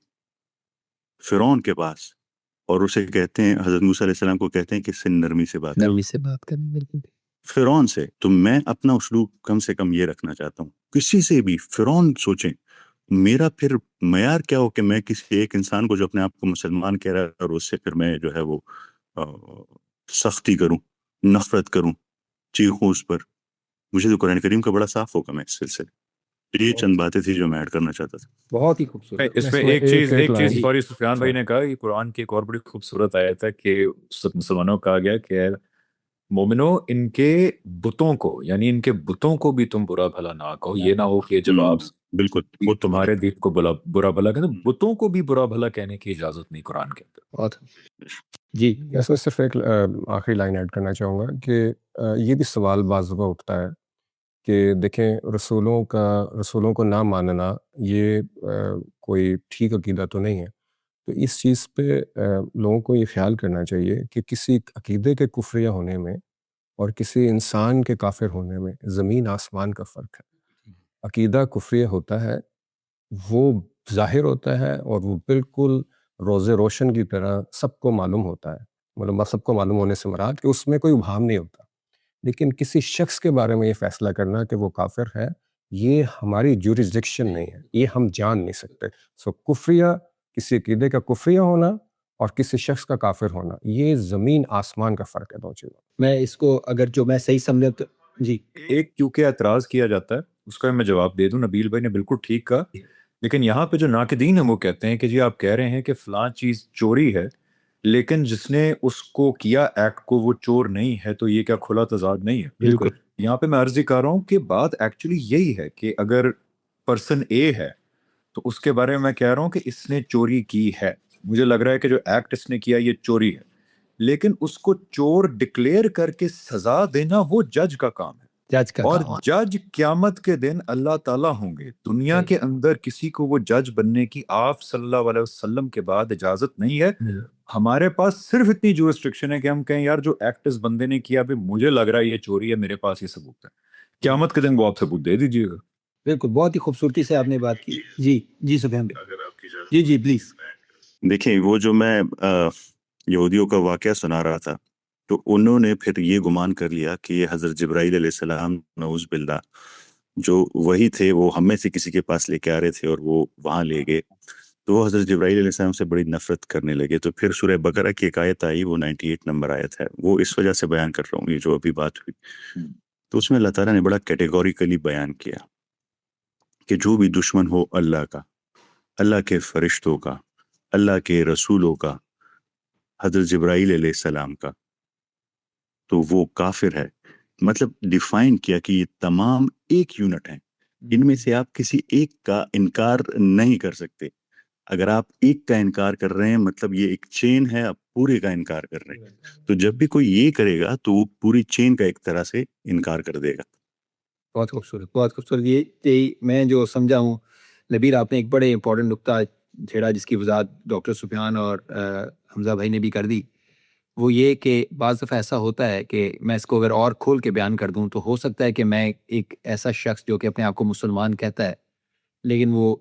فرعون کے پاس، اور اسے کہتے ہیں، حضرت موسیٰ علیہ السلام کو کہتے ہیں کہ اس سے نرمی سے بات نرمی سے بات کریں، بالکل۔ فرعون سے۔ تو میں اپنا اسلوب کم سے کم یہ رکھنا چاہتا ہوں، کسی سے بھی فرعون سوچیں، میرا پھر معیار کیا ہو کہ میں کسی ایک انسان کو جو اپنے آپ کو مسلمان کہہ رہا ہے اور اس سے پھر میں جو ہے وہ سختی کروں، نفرت کروں، چیخوں اس پر۔ مجھے تو قرآن کریم کا بڑا صاف حکم ہے اس سلسلے۔ یہ چند باتیں تھی جو میں ایڈ کرنا چاہتا تھا۔ بہت ہی خوبصورت۔ اس میں ایک چیز سوری سفیان بھائی نے کہا کہ قرآن کی ایک اور بڑی خوبصورت آیت ہے کہ مسلمانوں کو کہا گیا کہ مومنو ان کے بتوں کو، یعنی ان کے بتوں کو بھی تم برا بھلا نہ کہو، یہ نہ ہو کہ جب آپ بالکل وہ تمہارے دین کو برا بھلا کہتے، بتوں کو بھی برا بھلا کہنے کی اجازت نہیں قرآن کے اندر۔ بہت جی، اس میں صرف ایک آخری لائن ایڈ کرنا چاہوں گا کہ یہ بھی سوال بعض دفعہ اٹھتا ہے کہ دیکھیں رسولوں کو نہ ماننا یہ کوئی ٹھیک عقیدہ تو نہیں ہے۔ تو اس چیز پہ لوگوں کو یہ خیال کرنا چاہیے کہ کسی عقیدے کے کفریہ ہونے میں اور کسی انسان کے کافر ہونے میں زمین آسمان کا فرق ہے۔ عقیدہ کفریہ ہوتا ہے، وہ ظاہر ہوتا ہے اور وہ بالکل روز روشن کی طرح سب کو معلوم ہوتا ہے، مطلب سب کو معلوم ہونے سے مراد کہ اس میں کوئی ابہام نہیں ہوتا۔ لیکن کسی شخص کے بارے میں یہ فیصلہ کرنا کہ وہ کافر ہے، یہ ہماری جورسڈکشن نہیں ہے، یہ ہم جان نہیں سکتے۔ سو کفریہ، کسی عقیدے کا کفریہ ہونا اور کسی شخص کا کافر ہونا، یہ زمین آسمان کا فرق ہے دو چیزوں۔ میں اس کو اگر جو میں صحیح سمجھا تو جی، ایک کیونکہ اعتراض کیا جاتا ہے، اس کا میں جواب دے دوں، نبیل بھائی نے بالکل ٹھیک کہا، لیکن یہاں پہ جو ناقدین ہیں وہ کہتے ہیں کہ جی آپ کہہ رہے ہیں کہ فلاں چیز چوری ہے، لیکن جس نے اس کو کیا ایکٹ کو وہ چور نہیں ہے، تو یہ کیا کھلا تضاد نہیں ہے؟ بالکل۔ یہاں پہ میں عرض ہی کر رہا ہوں کہ بات ایکچولی یہی ہے کہ اگر پرسن اے ہے تو اس کے بارے میں کہہ رہا ہوں کہ اس نے چوری کی ہے، مجھے لگ رہا ہے کہ جو ایکٹ اس نے کیا یہ چوری ہے، لیکن اس کو چور ڈکلیئر کر کے سزا دینا وہ جج کا کام ہے، جج کا اور کام۔ جج قیامت کے دن اللہ تعالیٰ ہوں گے۔ دنیا کے اندر کسی کو وہ جج بننے کی آپ صلی اللہ علیہ وسلم کے بعد اجازت نہیں ہے۔ ہمارے پاس صرف اتنی جورسڈکشن ہے کہ ہم کہیں یار جو ایکٹ اس بندے نے کیا بھی مجھے لگ رہا ہے یہ چوری ہے، میرے پاس یہ ثبوت ہے، قیامت کے دن وہ آپ ثبوت دے دیجیے گا۔ بالکل، بہت ہی خوبصورتی سے آپ نے بات کی۔ جی سفیان بھائی، جی پلیز۔ دیکھیں، وہ جو میں یہودیوں کا واقعہ سنا رہا تھا، تو انہوں نے پھر یہ گمان کر لیا کہ یہ حضرت جبرائیل علیہ السلام نعوذ باللہ جو وہی تھے، وہ ہم میں سے کسی کے پاس لے کے آ رہے تھے اور وہ وہاں لے گئے، تو وہ حضرت جبرائیل علیہ السلام سے بڑی نفرت کرنے لگے۔ تو پھر سورہ بقرہ کی ایک آیت آئی، وہ 98 نمبر آیت ہے، وہ اس وجہ سے بیان کر رہا ہوں یہ جو ابھی بات ہوئی۔ تو اس میں اللہ تعالیٰ نے بڑا کیٹیگوریکلی بیان کیا کہ جو بھی دشمن ہو اللہ کا، اللہ کے فرشتوں کا، اللہ کے رسولوں کا، حضرت جبرائیل علیہ السلام کا، تو وہ کافر ہے۔ مطلب ڈیفائن کیا کہ یہ تمام ایک یونٹ ہیں، ان میں سے آپ کسی ایک کا انکار نہیں کر سکتے۔ اگر آپ ایک کا انکار کر رہے ہیں مطلب یہ ایک چین ہے، آپ پورے کا انکار کر رہے ہیں۔ تو جب بھی کوئی یہ کرے گا تو وہ پوری چین کا ایک طرح سے انکار کر دے گا۔ بہت خوبصورت، بہت خوبصورت۔ یہ میں جو سمجھا ہوں، نبیل آپ نے ایک بڑے امپورٹنٹ نقطہ چھیڑا جس کی وضاحت ڈاکٹر سفیان اور حمزہ بھائی نے بھی کر دی وہ یہ کہ بعض دفعہ ایسا ہوتا ہے کہ میں اس کو اگر اور کھول کے بیان کر دوں تو ہو سکتا ہے کہ میں ایک ایسا شخص جو کہ اپنے آپ کو مسلمان کہتا ہے لیکن وہ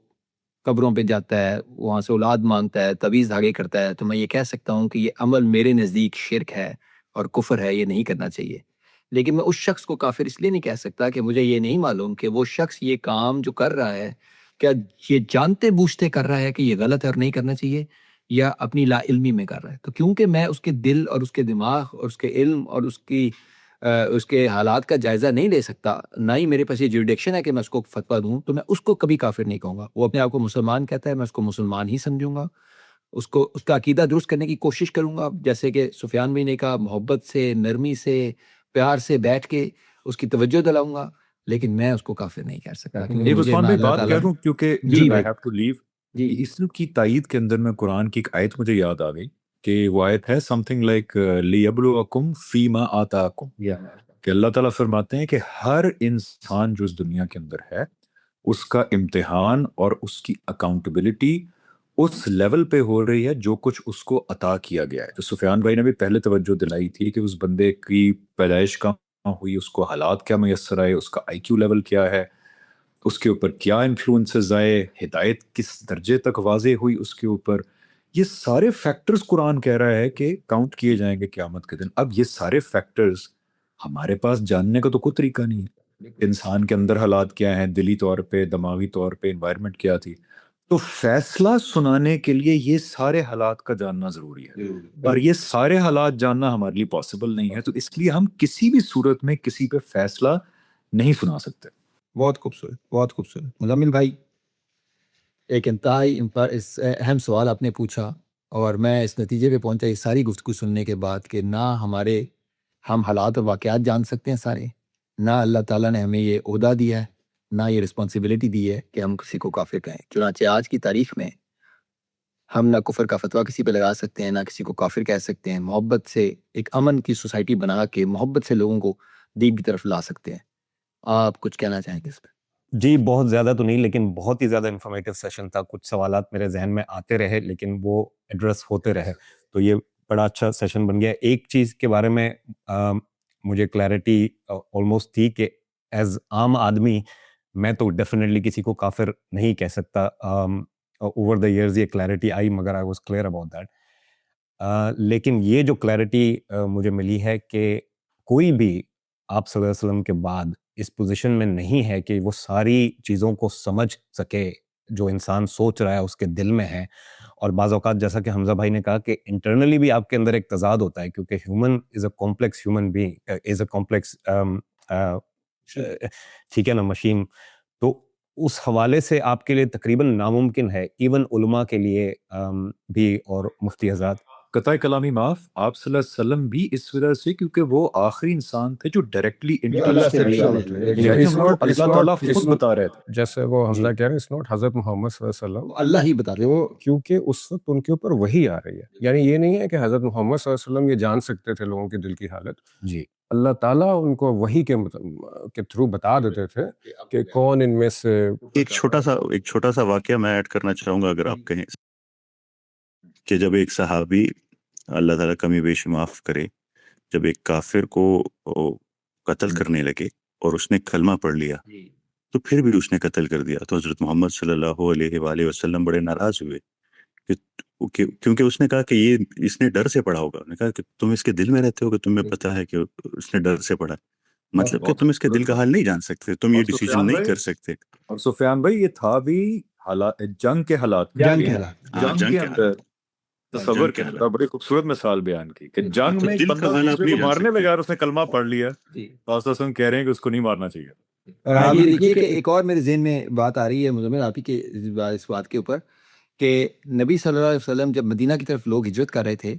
قبروں پہ جاتا ہے، وہاں سے اولاد مانگتا ہے، تویز دھاگے کرتا ہے، تو میں یہ کہہ سکتا ہوں کہ یہ عمل میرے نزدیک شرک ہے اور کفر ہے، یہ نہیں کرنا چاہیے۔ لیکن میں اس شخص کو کافر اس لیے نہیں کہہ سکتا کہ مجھے یہ نہیں معلوم کہ وہ شخص یہ کام جو کر رہا ہے کیا یہ جانتے بوجھتے کر رہا ہے کہ یہ غلط ہے اور نہیں کرنا چاہیے، یا اپنی لا علمی میں کر رہا ہے۔ تو کیونکہ میں اس کے دل اور اس کے دماغ اور اس کے علم اور اس کے حالات کا جائزہ نہیں لے سکتا، نہ ہی میرے پاس یہ جوریڈکشن ہے کہ میں اس کو فتویٰ دوں، تو میں اس کو کبھی کافر نہیں کہوں گا۔ وہ اپنے آپ کو مسلمان کہتا ہے، میں اس کو مسلمان ہی سمجھوں گا، اس کا عقیدہ درست کرنے کی کوشش کروں گا، جیسے کہ سفیان بھائی نے کہا، محبت سے، نرمی سے، پیار سے بیٹھ کے اس کی توجہ دلاؤں گا، لیکن میں اس کو کافر نہیں کہہ سکتا کیونکہ ایک مجھے عثمان نہ بھائی اللہ بات تعالیٰ کہہ دوں کیونکہ جی I بھائی have to leave۔ جی اس کی تائید کے اندر میں قرآن کی ایک آیت مجھے یاد آ گئی کہ وہ آیت ہے سم تھنگ لائک لیبلوکم فیما آتاکم، کہ اللہ تعالیٰ فرماتے ہیں کہ ہر انسان جو اس دنیا کے اندر ہے اس کا امتحان اور اس کی اکاؤنٹیبلٹی اس لیول پہ ہو رہی ہے جو کچھ اس کو عطا کیا گیا ہے۔ جو سفیان بھائی نے بھی پہلے توجہ دلائی تھی کہ اس بندے کی پیدائش کہاں ہوئی، اس کو حالات کیا میسر آئے، اس کا آئی کیو لیول کیا ہے، اس کے اوپر کیا انفلوئنسز آئے، ہدایت کس درجے تک واضح ہوئی اس کے اوپر، یہ سارے فیکٹرز قرآن کہہ رہا ہے کہ کاؤنٹ کیے جائیں گے قیامت کے دن۔ اب یہ سارے فیکٹرز ہمارے پاس جاننے کا تو کوئی طریقہ نہیں ہے، انسان کے اندر حالات کیا ہیں، دلی طور پہ، دماغی طور پہ، انوائرمنٹ کیا تھی، تو فیصلہ سنانے کے لیے یہ سارے حالات کا جاننا ضروری ہے، اور یہ سارے حالات جاننا ہمارے لیے پاسبل نہیں ہے، تو اس لیے ہم کسی بھی صورت میں کسی پہ فیصلہ نہیں سنا سکتے۔ بہت خوبصورت، بہت خوبصورت۔ مزمل بھائی، ایک انتہائی اہم سوال آپ نے پوچھا، اور میں اس نتیجے پہ پہنچا یہ ساری گفتگو سننے کے بعد کہ نہ ہم حالات اور واقعات جان سکتے ہیں سارے، نہ اللہ تعالیٰ نے ہمیں یہ عہدہ دیا ہے، نہ یہ رسپانسبلٹی دی ہے کہ ہم کسی کو کافر کہیں۔ چنانچہ آج کی تاریخ میں ہم نہ کفر کا فتویٰ کسی پہ لگا سکتے ہیں، نہ کسی کو کافر کہہ سکتے ہیں، محبت سے ایک امن کی سوسائٹی بنا کے محبت سے لوگوں کو دین کی طرف لا سکتے ہیں۔ آپ کچھ کہنا چاہیں گے اس پہ؟ جی بہت زیادہ تو نہیں، لیکن بہت ہی زیادہ انفارمیٹیو سیشن تھا، کچھ سوالات میرے ذہن میں آتے رہے لیکن وہ ایڈریس ہوتے رہے، تو یہ بڑا اچھا سیشن بن گیا۔ ایک چیز کے بارے میں مجھے کلیئرٹی آلموسٹ تھی کہ ایز عام آدمی میں تو ڈیفینیٹلی کسی کو کافر نہیں کہہ سکتا، اوور دا ایئرز یہ کلیئرٹی آئی، مگر I was clear about that. لیکن یہ جو کلیئرٹی مجھے ملی ہے کہ کوئی بھی آپ صلی اللہ علیہ وسلم کے بعد اس پوزیشن میں نہیں ہے کہ وہ ساری چیزوں کو سمجھ سکے جو انسان سوچ رہا ہے اس کے دل میں ہے، اور بعض اوقات جیسا کہ حمزہ بھائی نے کہا کہ انٹرنلی بھی آپ کے اندر ایک تضاد ہوتا ہے، کیونکہ human is a complex human being, is a complex ٹھیک ہے نا، مشین۔ تو اس حوالے سے آپ کے لیے تقریباً ناممکن ہے، ایون علماء کے لیے بھی، اور مفتی حضرات قطع کلامی معاف، آپ صلی اللہ علیہ وسلم بھی اس وجہ سے کیونکہ وہ آخری انسان تھے جو ڈائریکٹلی اللہ سے اللہ تعالیٰ خود بتا رہے تھے۔ جیسے وہ حمزہ کہہ رہے ہیں، it's not حضرت محمد صلی اللہ علیہ وسلم، اللہ ہی بتا رہے وہ کیونکہ اس وقت ان کے اوپر وہی آ رہی ہے، یعنی یہ نہیں ہے کہ حضرت محمد صلی اللہ علیہ وسلم یہ جان سکتے تھے لوگوں کی دل کی حالت، جی اللہ تعالیٰ ان کو وہی کے تھرو بتا دیتے تھے کہ کون ان میں سے۔ ایک چھوٹا سا واقعہ میں ایڈ کرنا چاہوں گا اگر آپ کہیں، کہ جب ایک صحابی، اللہ تعالیٰ کمی بیشی معاف کرے، جب ایک کافر کو قتل کرنے لگے اور اس نے کلمہ پڑھ لیا تو پھر بھی اس نے قتل کر دیا، تو حضرت محمد صلی اللہ علیہ وآلہ وسلم بڑے ناراض ہوئے کیونکہ اس نے کہا کہ یہ اس نے ڈر سے پڑھا ہوگا، نے کہا کہ تم اس کے دل میں رہتے ہو کہ تمہیں پتہ ہے کہ اس نے ڈر سے پڑھا، مطلب کہ تم اس کے دل کا حال نہیں جان سکتے، تم یہ ڈیسیجن نہیں کر سکتے۔ اور سفیان بھائی یہ تھا بھی جنگ کے حالات، جنگ کے حالات، جنگ کے اندر تصور کے اندر بڑی خوبصورت مثال بیان کی کہ جنگ میں ایک دل کا بندہ حال آپ دوسرے نہیں کو جان مارنے سکتے۔ بغیر اس نے کلمہ پڑھ لیا، تو وسلم کہہ رہے ہیں کہ اس کو نہیں مارنا چاہیے۔ اور آپ یہ دیکھیے کہ ایک اور میرے ذہن میں بات آ رہی ہے مزمل آپ ہی کے اس بات کے اوپر، کہ نبی صلی اللہ علیہ وسلم جب مدینہ کی طرف لوگ ہجرت کر رہے تھے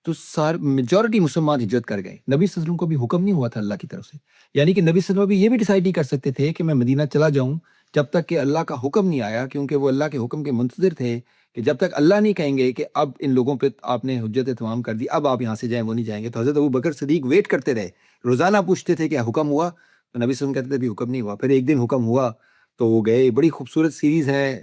تو میجورٹی مسلمان ہجرت کر گئے، نبی صلی اللہ علیہ وسلم کو بھی حکم نہیں ہوا تھا اللہ کی طرف سے، یعنی کہ نبی صلی اللہ علیہ وسلم یہ بھی ڈیسائیڈ نہیں کر سکتے تھے کہ میں مدینہ چلا جاؤں جب تک کہ اللہ کا حکم نہیں آیا، کیونکہ وہ اللہ کے حکم کے منتظر تھے کہ جب تک اللہ نہیں کہیں گے کہ اب ان لوگوں پہ آپ نے حجت تمام کر دی، اب آپ یہاں سے جائیں، وہ نہیں جائیں گے۔ تو حضرت ابو بکر صدیق ویٹ کرتے رہے، روزانہ پوچھتے تھے کہ حکم ہوا، تو نبی صلی اللہ علیہ وسلم کہتے تھے بھی حکم نہیں ہوا۔ پھر ایک دن حکم ہوا تو وہ گئے۔ بڑی خوبصورت سیریز ہے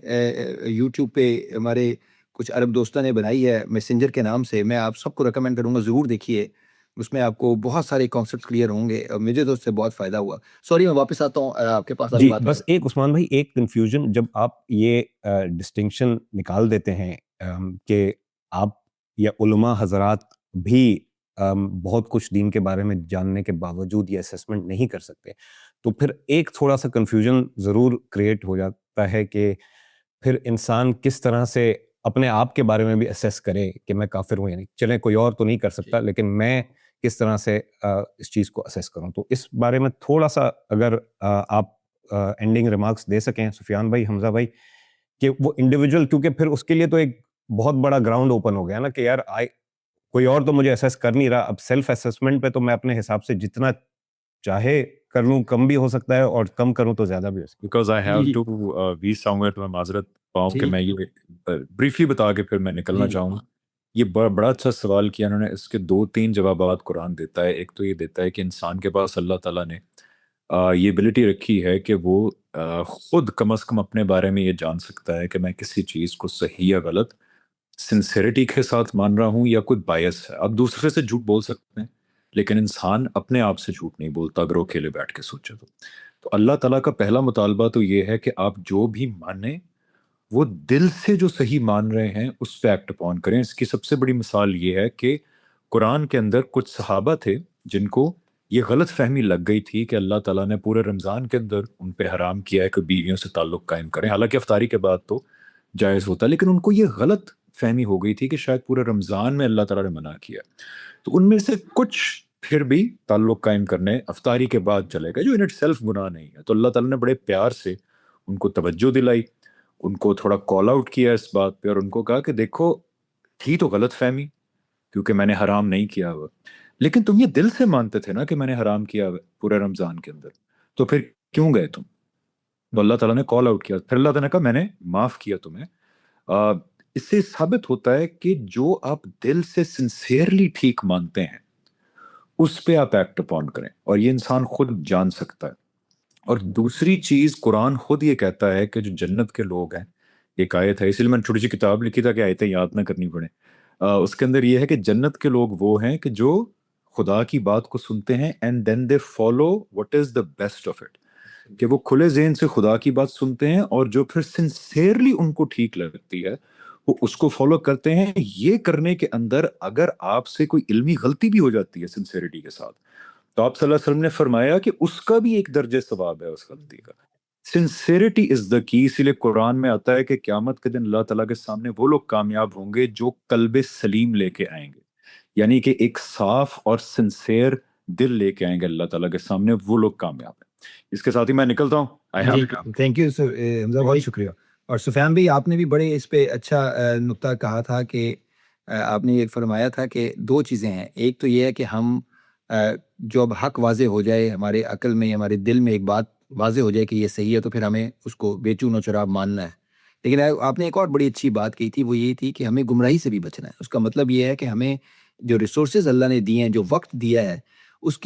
یوٹیوب پہ، ہمارے کچھ عرب دوستوں نے بنائی ہے میسنجر کے نام سے. میں آپ سب کو ریکمینڈ کروں گا, ضرور دیکھیے. اس میں آپ کو بہت سارے کانسیپٹ کلیئر ہوں گے. مجھے تو اس سے بہت فائدہ ہوا. سوری, میں واپس آتا ہوں آپ کے پاس. جی بس ایک عثمان بھائی ایک کنفیوژن, جب آپ یہ ڈسٹنکشن نکال دیتے ہیں کہ آپ یا علماء حضرات بھی بہت کچھ دین کے بارے میں جاننے کے باوجود یہ اسیسمنٹ نہیں کر سکتے, تو پھر ایک تھوڑا سا کنفیوژن ضرور کریٹ ہو جاتا ہے کہ پھر انسان کس طرح سے اپنے آپ کے بارے میں بھی اسیس کرے کہ میں کافر ہوں یا نہیں. چلیں کوئی اور تو نہیں کر سکتا, لیکن میں کس طرح سے اس چیز کو اسیس کروں. تو اس بارے میں تھوڑا سا اگر آپ اینڈنگ ریمارکس دے سکیں سفیان بھائی, حمزہ بھائی, کہ وہ انڈیویجول, کیونکہ پھر اس کے لیے تو ایک بہت بڑا گراؤنڈ اوپن ہو گیا نا کہ یار کوئی اور تو مجھے اسیس کر نہیں رہا, اب سیلف اسیسمنٹ پہ تو میں اپنے حساب سے جتنا چاہے کر لوں, کم بھی ہو سکتا ہے اور کم کروں تو زیادہ بھی ہو سکتا ہے. Because I have to be somewhere, تو میں معذرت پاؤں کہ میں یہ بریفلی بتا کے پھر میں نکلنا چاہوں گا. یہ بڑا اچھا سوال کیا انہوں نے. اس کے 2-3 جوابات قرآن دیتا ہے. ایک تو یہ دیتا ہے کہ انسان کے پاس اللہ تعالیٰ نے یہ ایبلٹی رکھی ہے کہ وہ خود کم از کم اپنے بارے میں یہ جان سکتا ہے کہ میں کسی چیز کو صحیح یا غلط سنسیریٹی کے ساتھ مان رہا ہوں یا کوئی بائس ہے. اب دوسرے سے جھوٹ بول سکتے ہیں, لیکن انسان اپنے آپ سے جھوٹ نہیں بولتا اگر وہ اکیلے بیٹھ کے سوچے تو اللہ تعالیٰ کا پہلا مطالبہ تو یہ ہے کہ آپ جو بھی مانیں وہ دل سے جو صحیح مان رہے ہیں اس پہ ایکٹ اپون کریں. اس کی سب سے بڑی مثال یہ ہے کہ قرآن کے اندر کچھ صحابہ تھے جن کو یہ غلط فہمی لگ گئی تھی کہ اللہ تعالیٰ نے پورے رمضان کے اندر ان پہ حرام کیا ہے کہ بیویوں سے تعلق قائم کریں. حالانکہ افطاری کے بعد تو جائز ہوتا ہے, لیکن ان کو یہ غلط فہمی ہو گئی تھی کہ شاید پورے رمضان میں اللہ تعالیٰ نے منع کیا. تو ان میں سے کچھ پھر بھی تعلق قائم کرنے افطاری کے بعد چلے گئے, جو ان اٹ سیلف گناہ نہیں ہے. تو اللہ تعالیٰ نے بڑے پیار سے ان کو توجہ دلائی, ان کو تھوڑا کال آؤٹ کیا اس بات پہ, اور ان کو کہا کہ دیکھو تھی تو غلط فہمی کیونکہ میں نے حرام نہیں کیا ہوا, لیکن تم یہ دل سے مانتے تھے نا کہ میں نے حرام کیا ہوا پورے رمضان کے اندر, تو پھر کیوں گئے تم؟ تو اللہ تعالیٰ نے کال آؤٹ کیا. پھر اللہ تعالیٰ نے کہا میں نے معاف کیا تمہیں. اس سے ثابت ہوتا ہے کہ جو آپ دل سے سنسیئرلی ٹھیک مانتے ہیں اس پہ آپ ایکٹ اپون کریں, اور یہ انسان خود جان سکتا ہے. اور دوسری چیز قرآن خود یہ کہتا ہے کہ جو جنت کے لوگ ہیں, ایک آیت ہے, اس لیے میں نے چھوٹی سی کتاب لکھی تھا کہ آیتیں یاد نہ کرنی پڑے. اس کے اندر یہ ہے کہ جنت کے لوگ وہ ہیں کہ جو خدا کی بات کو سنتے ہیں and then they follow what is the best of it, کہ وہ کھلے ذہن سے خدا کی بات سنتے ہیں اور جو پھر سنسیئرلی ان کو ٹھیک لگتی ہے وہ اس کو فالو کرتے ہیں. یہ کرنے کے اندر اگر آپ سے کوئی علمی غلطی بھی ہو جاتی ہے سنسیئرٹی کے ساتھ, تو آپ صلی اللہ علیہ وسلم نے فرمایا کہ اس کا بھی ایک درجہ ثواب ہے اس غلطی کا. سنسیئرٹی از دا کی. اسی لیے قرآن میں آتا ہے کہ قیامت کے دن اللہ تعالیٰ کے سامنے وہ لوگ کامیاب ہوں گے جو قلب سلیم لے کے آئیں گے, یعنی کہ ایک صاف اور سنسیئر دل لے کے آئیں گے اللہ تعالیٰ کے سامنے, وہ لوگ کامیاب ہیں. اس کے ساتھ ہی میں نکلتا ہوں. تھینک یو حمزہ, بہت شکریہ. اور سفیان بھائی آپ نے بھی بڑے اس پہ اچھا نقطہ کہا تھا کہ آپ نے یہ فرمایا تھا کہ 2 چیزیں ہیں. ایک تو یہ ہے کہ ہم جو اب حق واضح ہو جائے, ہمارے عقل میں ہمارے دل میں ایک بات واضح ہو جائے کہ یہ صحیح ہے, تو پھر ہمیں اس کو بے چون و چراب ماننا ہے. لیکن آپ نے ایک اور بڑی اچھی بات کہی تھی, وہ یہ تھی کہ ہمیں گمراہی سے بھی بچنا ہے. اس کا مطلب یہ ہے کہ ہمیں جو ریسورسز اللہ نے دیے ہیں, جو وقت دیا ہے, اس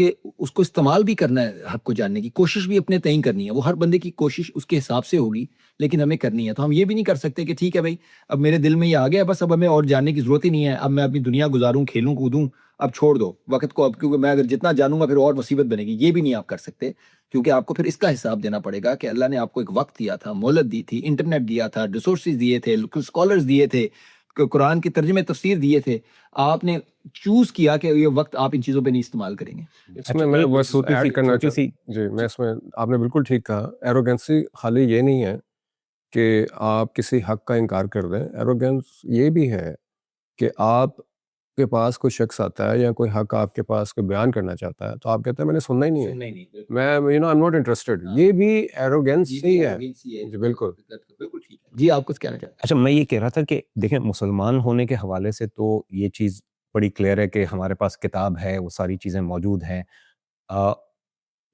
کو استعمال بھی کرنا ہے. حق کو جاننے کی کوشش بھی اپنے تئیں کرنی ہے. وہ ہر بندے کی کوشش اس کے حساب سے ہوگی, لیکن ہمیں کرنی ہے. تو ہم یہ بھی نہیں کر سکتے کہ ٹھیک ہے بھائی اب میرے دل میں یہ آ گیا, بس اب ہمیں اور جاننے کی ضرورت ہی نہیں ہے, اب میں اپنی دنیا گزاروں, کھیلوں کودوں, اب چھوڑ دو وقت کو, اب کیونکہ میں اگر جتنا جانوں گا پھر اور مصیبت بنے گی. یہ بھی نہیں آپ کر سکتے, کیونکہ آپ کو پھر اس کا حساب دینا پڑے گا کہ اللہ نے آپ کو ایک وقت دیا تھا, مہلت دی تھی, انٹرنیٹ دیا تھا, ریسورسز دیے تھے, اسکالرز دیے تھے, قرآن کے ترجمے تفسیر دیے تھے. آپ نے چوز کیا کہ یہ وقت آپ ان چیزوں پہ نہیں استعمال کریں گے. اس میں میں بس ایڈ کرنا چاہتا ہوں. جی میں اس میں آپ نے بالکل ٹھیک کہا. ایروگینسی خالی یہ نہیں ہے کہ آپ کسی حق کا انکار کر دیں. ایروگینس یہ بھی ہے کہ آپ کے پاس کوئی شخص آتا ہے یا کوئی حق آپ کے پاس کوئی بیان کرنا چاہتا ہے تو آپ کہتے ہیں میں نے سننا ہی نہیں ہے, میں آئی ایم ناٹ انٹرسٹڈ. یہ بھی ایروگینس ہی ہے. جی بالکل. جی آپ کچھ کہنا چاہتے ہیں؟ اچھا میں یہ کہہ رہا تھا کہ دیکھیں مسلمان ہونے کے حوالے سے تو یہ چیز بڑی کلیئر ہے کہ ہمارے پاس کتاب ہے, وہ ساری چیزیں موجود ہیں,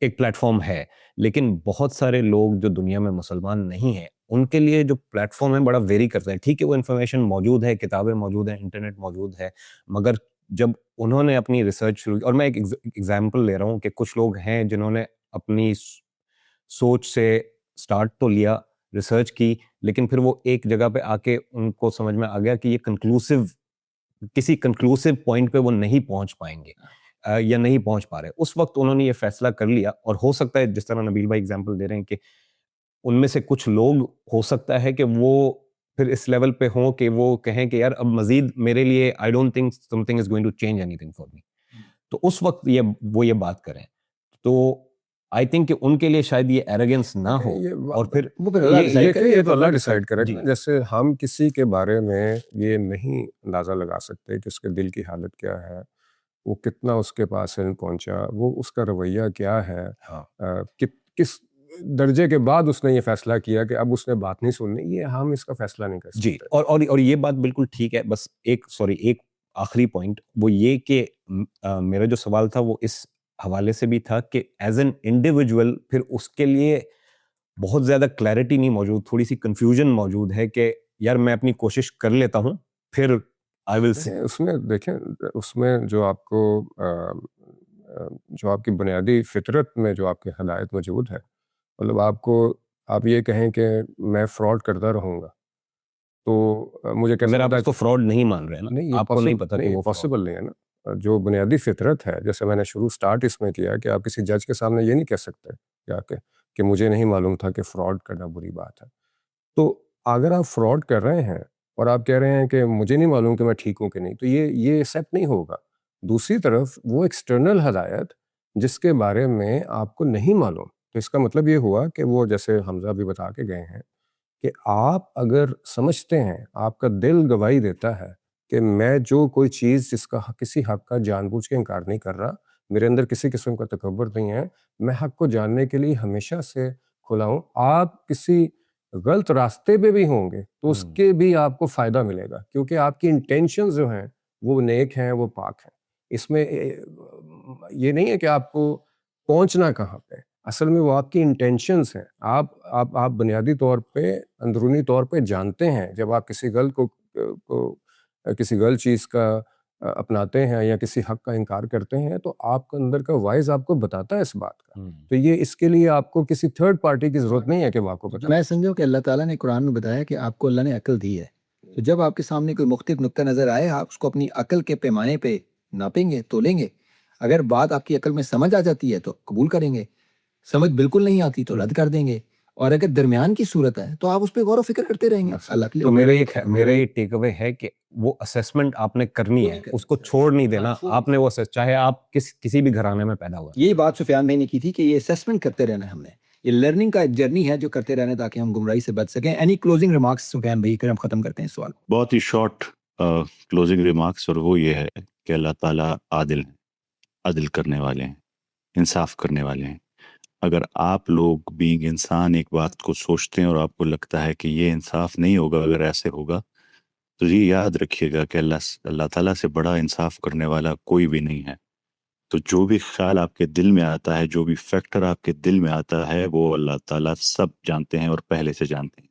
ایک پلیٹ فارم ہے. لیکن بہت سارے لوگ جو دنیا میں مسلمان نہیں ہیں ان کے لیے جو پلیٹ فارم ہے بڑا ویری کرتا ہے. ٹھیک ہے وہ انفارمیشن موجود ہے, کتابیں موجود ہیں, انٹرنیٹ موجود ہے, مگر جب انہوں نے اپنی ریسرچ شروع کی, اور میں ایک ایگزامپل لے رہا ہوں کہ کچھ لوگ ہیں جنہوں نے اپنی سوچ سے سٹارٹ تو لیا ریسرچ کی, لیکن پھر وہ ایک جگہ پہ آ کے ان کو سمجھ میں آ گیا کہ یہ کسی کنکلوسیو پوائنٹ پہ وہ نہیں پہنچ پائیں گے یا نہیں پہنچ پا رہے. اس وقت انہوں نے یہ فیصلہ کر لیا, اور ہو سکتا ہے جس طرح نبیل بھائی اگزامپل دے رہے ہیں کہ ان میں سے کچھ لوگ ہو سکتا ہے کہ وہ پھر اس لیول پہ ہوں کہ وہ کہیں کہ یار اب مزید میرے لیے I don't think something is going to change anything for me. تو اس وقت وہ یہ بات کریں تو آئی تھنک کہ ان کے لیے شاید یہ ایروگینس نہ ہو, اور پھر یہ تو اللہ ڈیسائیڈ کرے جی. گا. جیسے ہم کسی کے بارے میں یہ نہیں اندازہ لگا سکتے کہ اس کے دل کی حالت کیا ہے, وہ کتنا اس کے پاس علم پہنچا, وہ اس کا رویہ کیا ہے, کس درجے کے بعد اس نے یہ فیصلہ کیا کہ اب اس نے بات نہیں سننی, یہ ہم اس کا فیصلہ نہیں کر سکتے. جی, اور یہ بات بالکل ٹھیک ہے. بس ایک آخری پوائنٹ وہ یہ کہ میرا جو سوال تھا وہ اس حوالے سے بھی تھا کہ ایز این انڈیویجول پھر اس کے لیے بہت زیادہ کلیئرٹی نہیں موجود, تھوڑی سی کنفیوژن موجود ہے کہ یار میں اپنی کوشش کر لیتا ہوں پھر آئی ول سی. اس میں دیکھیں, اس میں جو آپ کو جو آپ کی بنیادی فطرت میں جو آپ کی ہدایت موجود ہے, مطلب آپ یہ کہیں کہ میں فراڈ کرتا رہوں گا تو مجھے اگر آپ اس کو فراڈ نہیں مان رہے ہیں نہیں, آپ کو نہیں پتا کہ وہ پاسبل نہیں ہے نا. جو بنیادی فطرت ہے, جیسے میں نے سٹارٹ اس میں کیا کہ آپ کسی جج کے سامنے یہ نہیں کہہ سکتے کہ مجھے نہیں معلوم تھا کہ فراڈ کرنا بری بات ہے. تو اگر آپ فراڈ کر رہے ہیں اور آپ کہہ رہے ہیں کہ مجھے نہیں معلوم کہ میں ٹھیک ہوں کہ نہیں, تو یہ ایکسیپٹ نہیں ہوگا. دوسری طرف وہ ایکسٹرنل ہدایت جس کے بارے میں آپ کو نہیں معلوم, تو اس کا مطلب یہ ہوا کہ وہ جیسے حمزہ بھی بتا کے گئے ہیں کہ آپ اگر سمجھتے ہیں, آپ کا دل گواہی دیتا ہے کہ میں جو کوئی چیز جس کا کسی حق کا جان بوجھ کے انکار نہیں کر رہا, میرے اندر کسی قسم کا تکبر نہیں ہے, میں حق کو جاننے کے لیے ہمیشہ سے کھلا ہوں. آپ کسی غلط راستے پہ بھی ہوں گے تو اس کے بھی آپ کو فائدہ ملے گا, کیونکہ آپ کی انٹینشن جو ہیں وہ نیک ہیں, وہ پاک ہیں. اس میں یہ نہیں ہے کہ آپ کو پہنچنا کہاں پہ, اصل میں وہ آپ کی انٹینشنز ہیں. آپ بنیادی طور پہ اندرونی طور پہ جانتے ہیں, جب آپ کسی غلط چیز کا اپناتے ہیں یا کسی حق کا انکار کرتے ہیں, تو آپ کے اندر کا وائز آپ کو بتاتا ہے اس بات کا. تو یہ اس کے لیے آپ کو کسی تھرڈ پارٹی کی ضرورت نہیں ہے کہ وہ آپ کو بتائے. میں سمجھوں کہ اللہ تعالیٰ نے قرآن میں بتایا کہ آپ کو اللہ نے عقل دی ہے, تو جب آپ کے سامنے کوئی مختلف نقطہ نظر آئے, آپ اس کو اپنی عقل کے پیمانے پہ ناپیں گے, تولیں گے. اگر بات آپ کی عقل میں سمجھ آ جاتی ہے تو قبول کریں گے, سمجھ بالکل نہیں آتی تو رد کر دیں گے, اور اگر درمیان کی صورت ہے تو آپ اس پہ غور و فکر کرتے رہیں گے. اللہ کے تو لیے میرا یہ ٹیک اوے ہے کہ وہ اسیسمنٹ آپ نے کرنی ہے, اس کو چھوڑ نہیں دینا. آپ نے وہ چاہے آپ کسی بھی گھرانے میں پیدا ہوا. یہی بات سفیان بھائی نے کی تھی کہ یہ اسیسمنٹ کرتے رہنا ہے, ہم نے یہ لرننگ کا ایک جرنی ہے جو کرتے رہنا تاکہ ہم گمراہی سے بچ سکیں. اینی کلوزنگ ریمارکس سفیان بھائی کر ہم ختم کرتے ہیں سوال. بہت ہی شارٹ کلوزنگ ریمارکس, اور وہ یہ ہے کہ اللہ تعالیٰ عادل ہیں, عدل کرنے والے ہیں, انصاف کرنے والے ہیں. اگر آپ لوگ بینگ انسان ایک بات کو سوچتے ہیں اور آپ کو لگتا ہے کہ یہ انصاف نہیں ہوگا اگر ایسے ہوگا, تو یہ یاد رکھیے گا کہ اللہ تعالیٰ سے بڑا انصاف کرنے والا کوئی بھی نہیں ہے. تو جو بھی خیال آپ کے دل میں آتا ہے, جو بھی فیکٹر آپ کے دل میں آتا ہے, وہ اللہ تعالیٰ سب جانتے ہیں اور پہلے سے جانتے ہیں.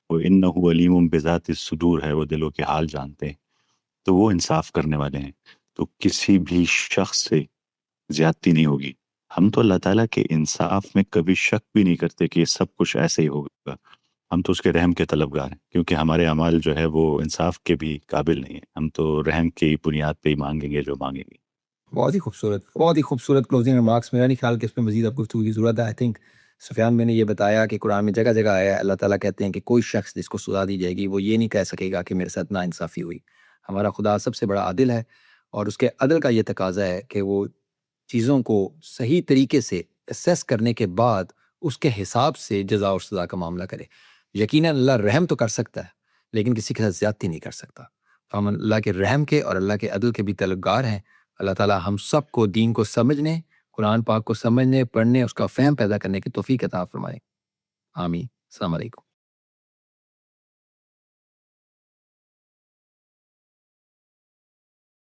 وہ انہ علیم بذات الصدور ہے, وہ دلوں کے حال جانتے ہیں. تو وہ انصاف کرنے والے ہیں. تو کسی بھی شخص سے زیادتی نہیں ہوگی. ہم تو اللہ تعالیٰ کے انصاف میں کبھی شک بھی نہیں کرتے کہ یہ سب کچھ ایسے ہی ہوگا. ہم تو اس کے رحم کے طلبگار ہیں, کیونکہ ہمارے اعمال جو ہے وہ انصاف کے بھی قابل نہیں ہیں. ہم تو رحم کی بنیاد پہ ہی مانگیں گے جو مانگیں گے. بہت ہی خوبصورت کلوزنگ ریمارکس. میرا نہیں خیال کہ اس میں مزید آپ کو گفتگو کی ضرورت ہے. آئی تھنک سفیان میں نے یہ بتایا کہ قرآن میں جگہ جگہ آیا ہے, اللہ تعالیٰ کہتے ہیں کہ کوئی شخص جس کو سزا دی جائے گی وہ یہ نہیں کہہ سکے گا کہ میرے ساتھ ناانصافی ہوئی. ہمارا خدا سب سے بڑا عادل ہے, اور اس کے عدل کا یہ تقاضا ہے کہ وہ چیزوں کو صحیح طریقے سے اسیس کرنے کے بعد اس کے حساب سے جزا اور سزا کا معاملہ کرے. یقیناً اللہ رحم تو کر سکتا ہے لیکن کسی کے ساتھ زیادتی نہیں کر سکتا. ہم اللہ کے رحم کے اور اللہ کے عدل کے بھی طلبگار ہیں. اللہ تعالیٰ ہم سب کو دین کو سمجھنے, قرآن پاک کو سمجھنے, پڑھنے, اس کا فہم پیدا کرنے کی توفیق عطا فرمائے. آمین. السلام علیکم.